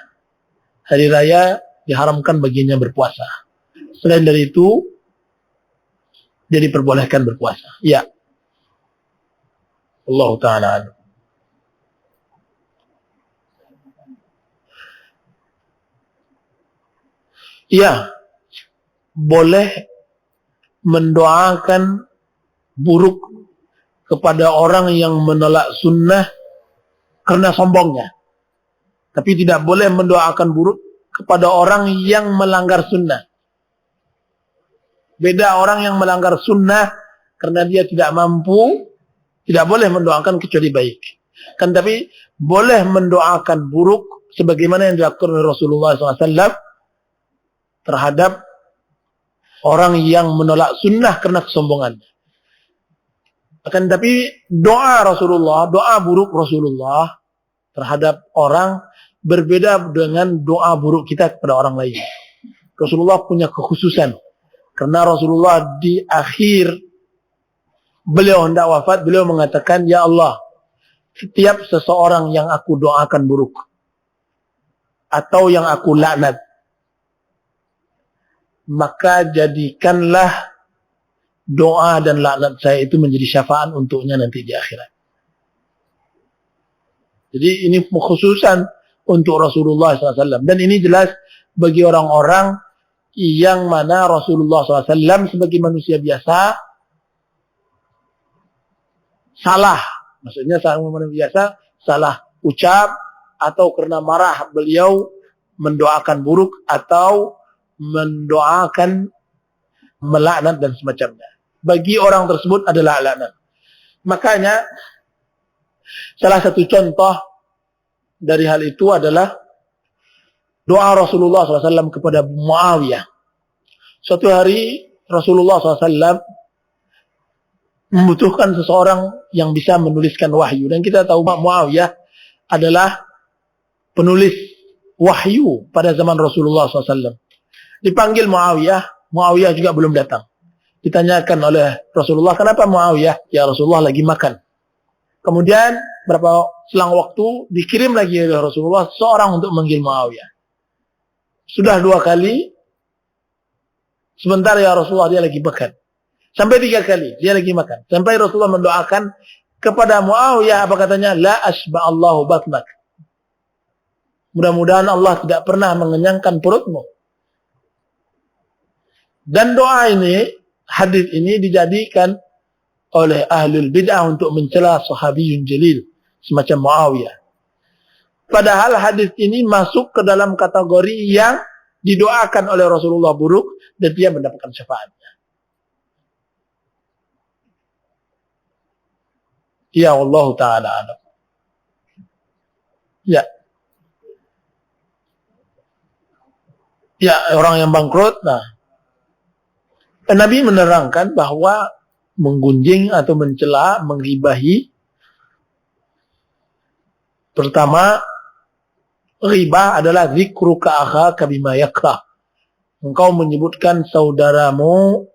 Hari raya diharamkan baginya berpuasa. Selain dari itu, dia diperbolehkan berpuasa. Ya. Allah Ta'ala. Iya, boleh mendoakan buruk kepada orang yang menolak sunnah karena sombongnya. Tapi tidak boleh mendoakan buruk kepada orang yang melanggar sunnah. Beda, orang yang melanggar sunnah karena dia tidak mampu, tidak boleh mendoakan kecuali baik. Kan tapi boleh mendoakan buruk sebagaimana yang dilakukan oleh Rasulullah SAW terhadap orang yang menolak sunnah karena kesombongan. Akan tapi doa Rasulullah, doa buruk Rasulullah terhadap orang berbeda dengan doa buruk kita kepada orang lain. Rasulullah punya kekhususan. Karena Rasulullah di akhir beliau hendak wafat, beliau mengatakan, "Ya Allah, setiap seseorang yang aku doakan buruk atau yang aku laknat, maka jadikanlah doa dan laknat saya itu menjadi syafaat untuknya nanti di akhirat." Jadi ini kekhususan untuk Rasulullah SAW. Dan ini jelas bagi orang-orang yang mana Rasulullah SAW sebagai manusia biasa salah. Maksudnya manusia biasa salah ucap atau karena marah beliau mendoakan buruk atau mendoakan melaknat dan semacamnya. Bagi orang tersebut adalah laknat. Makanya salah satu contoh dari hal itu adalah doa Rasulullah SAW kepada Muawiyah. Suatu hari Rasulullah SAW membutuhkan seseorang yang bisa menuliskan wahyu. Dan kita tahu Muawiyah adalah penulis wahyu pada zaman Rasulullah SAW. Dipanggil Muawiyah, Muawiyah juga belum datang. Ditanyakan oleh Rasulullah, "Kenapa Muawiyah?" "Ya Rasulullah lagi makan." Kemudian berapa selang waktu dikirim lagi oleh Rasulullah seorang untuk memanggil Muawiyah. Sudah 2 kali, sebentar ya Rasulullah dia lagi makan. Sampai 3 kali dia lagi makan. Sampai Rasulullah mendoakan kepada Muawiyah, apa katanya? "La asba'allahu batnak." Mudah-mudahan Allah tidak pernah mengenyangkan perutmu. Dan doa ini, hadis ini dijadikan oleh ahlul bid'ah untuk mencela sahabiyun jalil semacam Muawiyah. Padahal hadis ini masuk ke dalam kategori yang didoakan oleh Rasulullah buruk dan dia mendapatkan syafaatnya. Ya Allah Ta'ala alam. Ya. Ya, orang yang bangkrut. Nah, Nabi menerangkan bahwa menggunjing atau mencela, menghibahi, pertama, ghibah adalah zikruka akhaka bima yakrah. Engkau menyebutkan saudaramu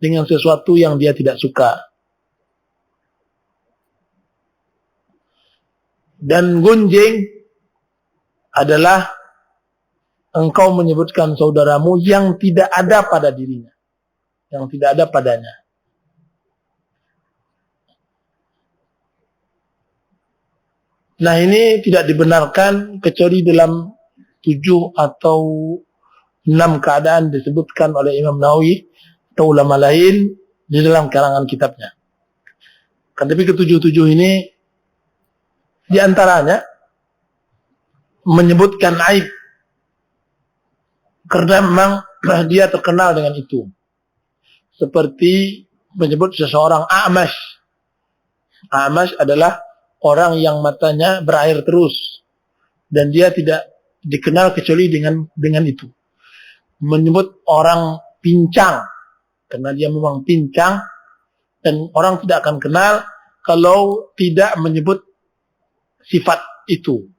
dengan sesuatu yang dia tidak suka. Dan gunjing adalah engkau menyebutkan saudaramu yang tidak ada pada dirinya, yang tidak ada padanya. Nah, ini tidak dibenarkan kecuali dalam 7 atau 6 keadaan disebutkan oleh Imam Nawawi atau ulama lain di dalam karangan kitabnya. Kan tapi ke-7 ini di antaranya menyebutkan aib karena memang dia terkenal dengan itu. Seperti menyebut seseorang a'mash. A'mash adalah orang yang matanya berair terus dan dia tidak dikenal kecuali dengan itu. Menyebut orang pincang karena dia memang pincang dan orang tidak akan kenal kalau tidak menyebut sifat itu.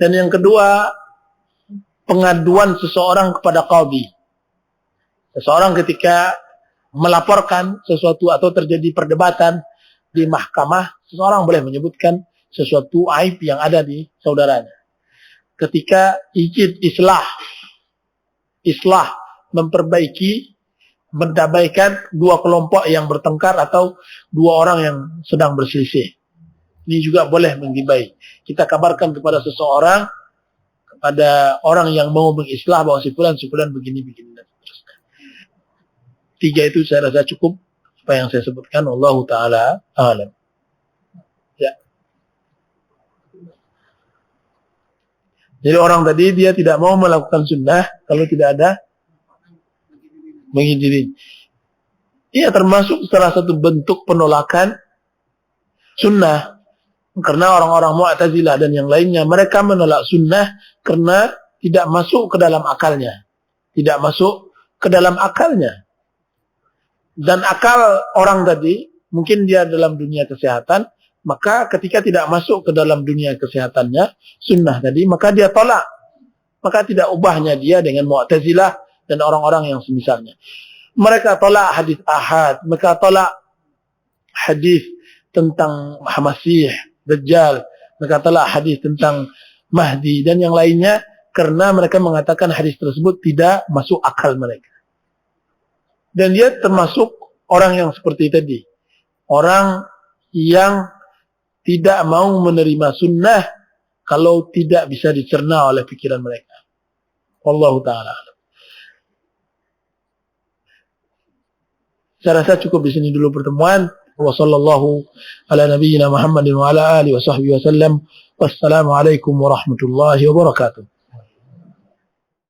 Dan yang kedua, pengaduan seseorang kepada qadhi. Seseorang ketika melaporkan sesuatu atau terjadi perdebatan di mahkamah, seseorang boleh menyebutkan sesuatu aib yang ada di saudaranya. Ketika islah memperbaiki, mendamaikan 2 kelompok yang bertengkar atau 2 orang yang sedang berselisih. Ini juga boleh menggibai. Kita kabarkan kepada seseorang pada orang yang mau mengislah bahwa si fulan begini dan seterusnya. 3 itu saya rasa cukup apa yang saya sebutkan. Wallahu taala a'lam. Ya. Jadi orang tadi dia tidak mau melakukan sunnah kalau tidak ada menghindari. Iya, termasuk salah satu bentuk penolakan sunnah. Karena orang-orang Mu'tazilah dan yang lainnya, mereka menolak sunnah karena tidak masuk ke dalam akalnya. Tidak masuk ke dalam akalnya. Dan akal orang tadi, mungkin dia dalam dunia kesehatan, maka ketika tidak masuk ke dalam dunia kesehatannya, sunnah tadi, maka dia tolak. Maka tidak ubahnya dia dengan Mu'tazilah dan orang-orang yang semisalnya. Mereka tolak hadis ahad, mereka tolak hadis tentang Masih, Dajjal, mereka tolak hadis tentang Mahdi dan yang lainnya karena mereka mengatakan hadis tersebut tidak masuk akal mereka. Dan dia termasuk orang yang seperti tadi. Orang yang tidak mau menerima sunnah kalau tidak bisa dicerna oleh pikiran mereka. Wallahu ta'ala. Saya rasa cukup di sini dulu pertemuan. Wa sallallahu ala nabiyyina Muhammadin wa ala alihi wa sahbihi wa sallam. Wassalamualaikum warahmatullahi wabarakatuh.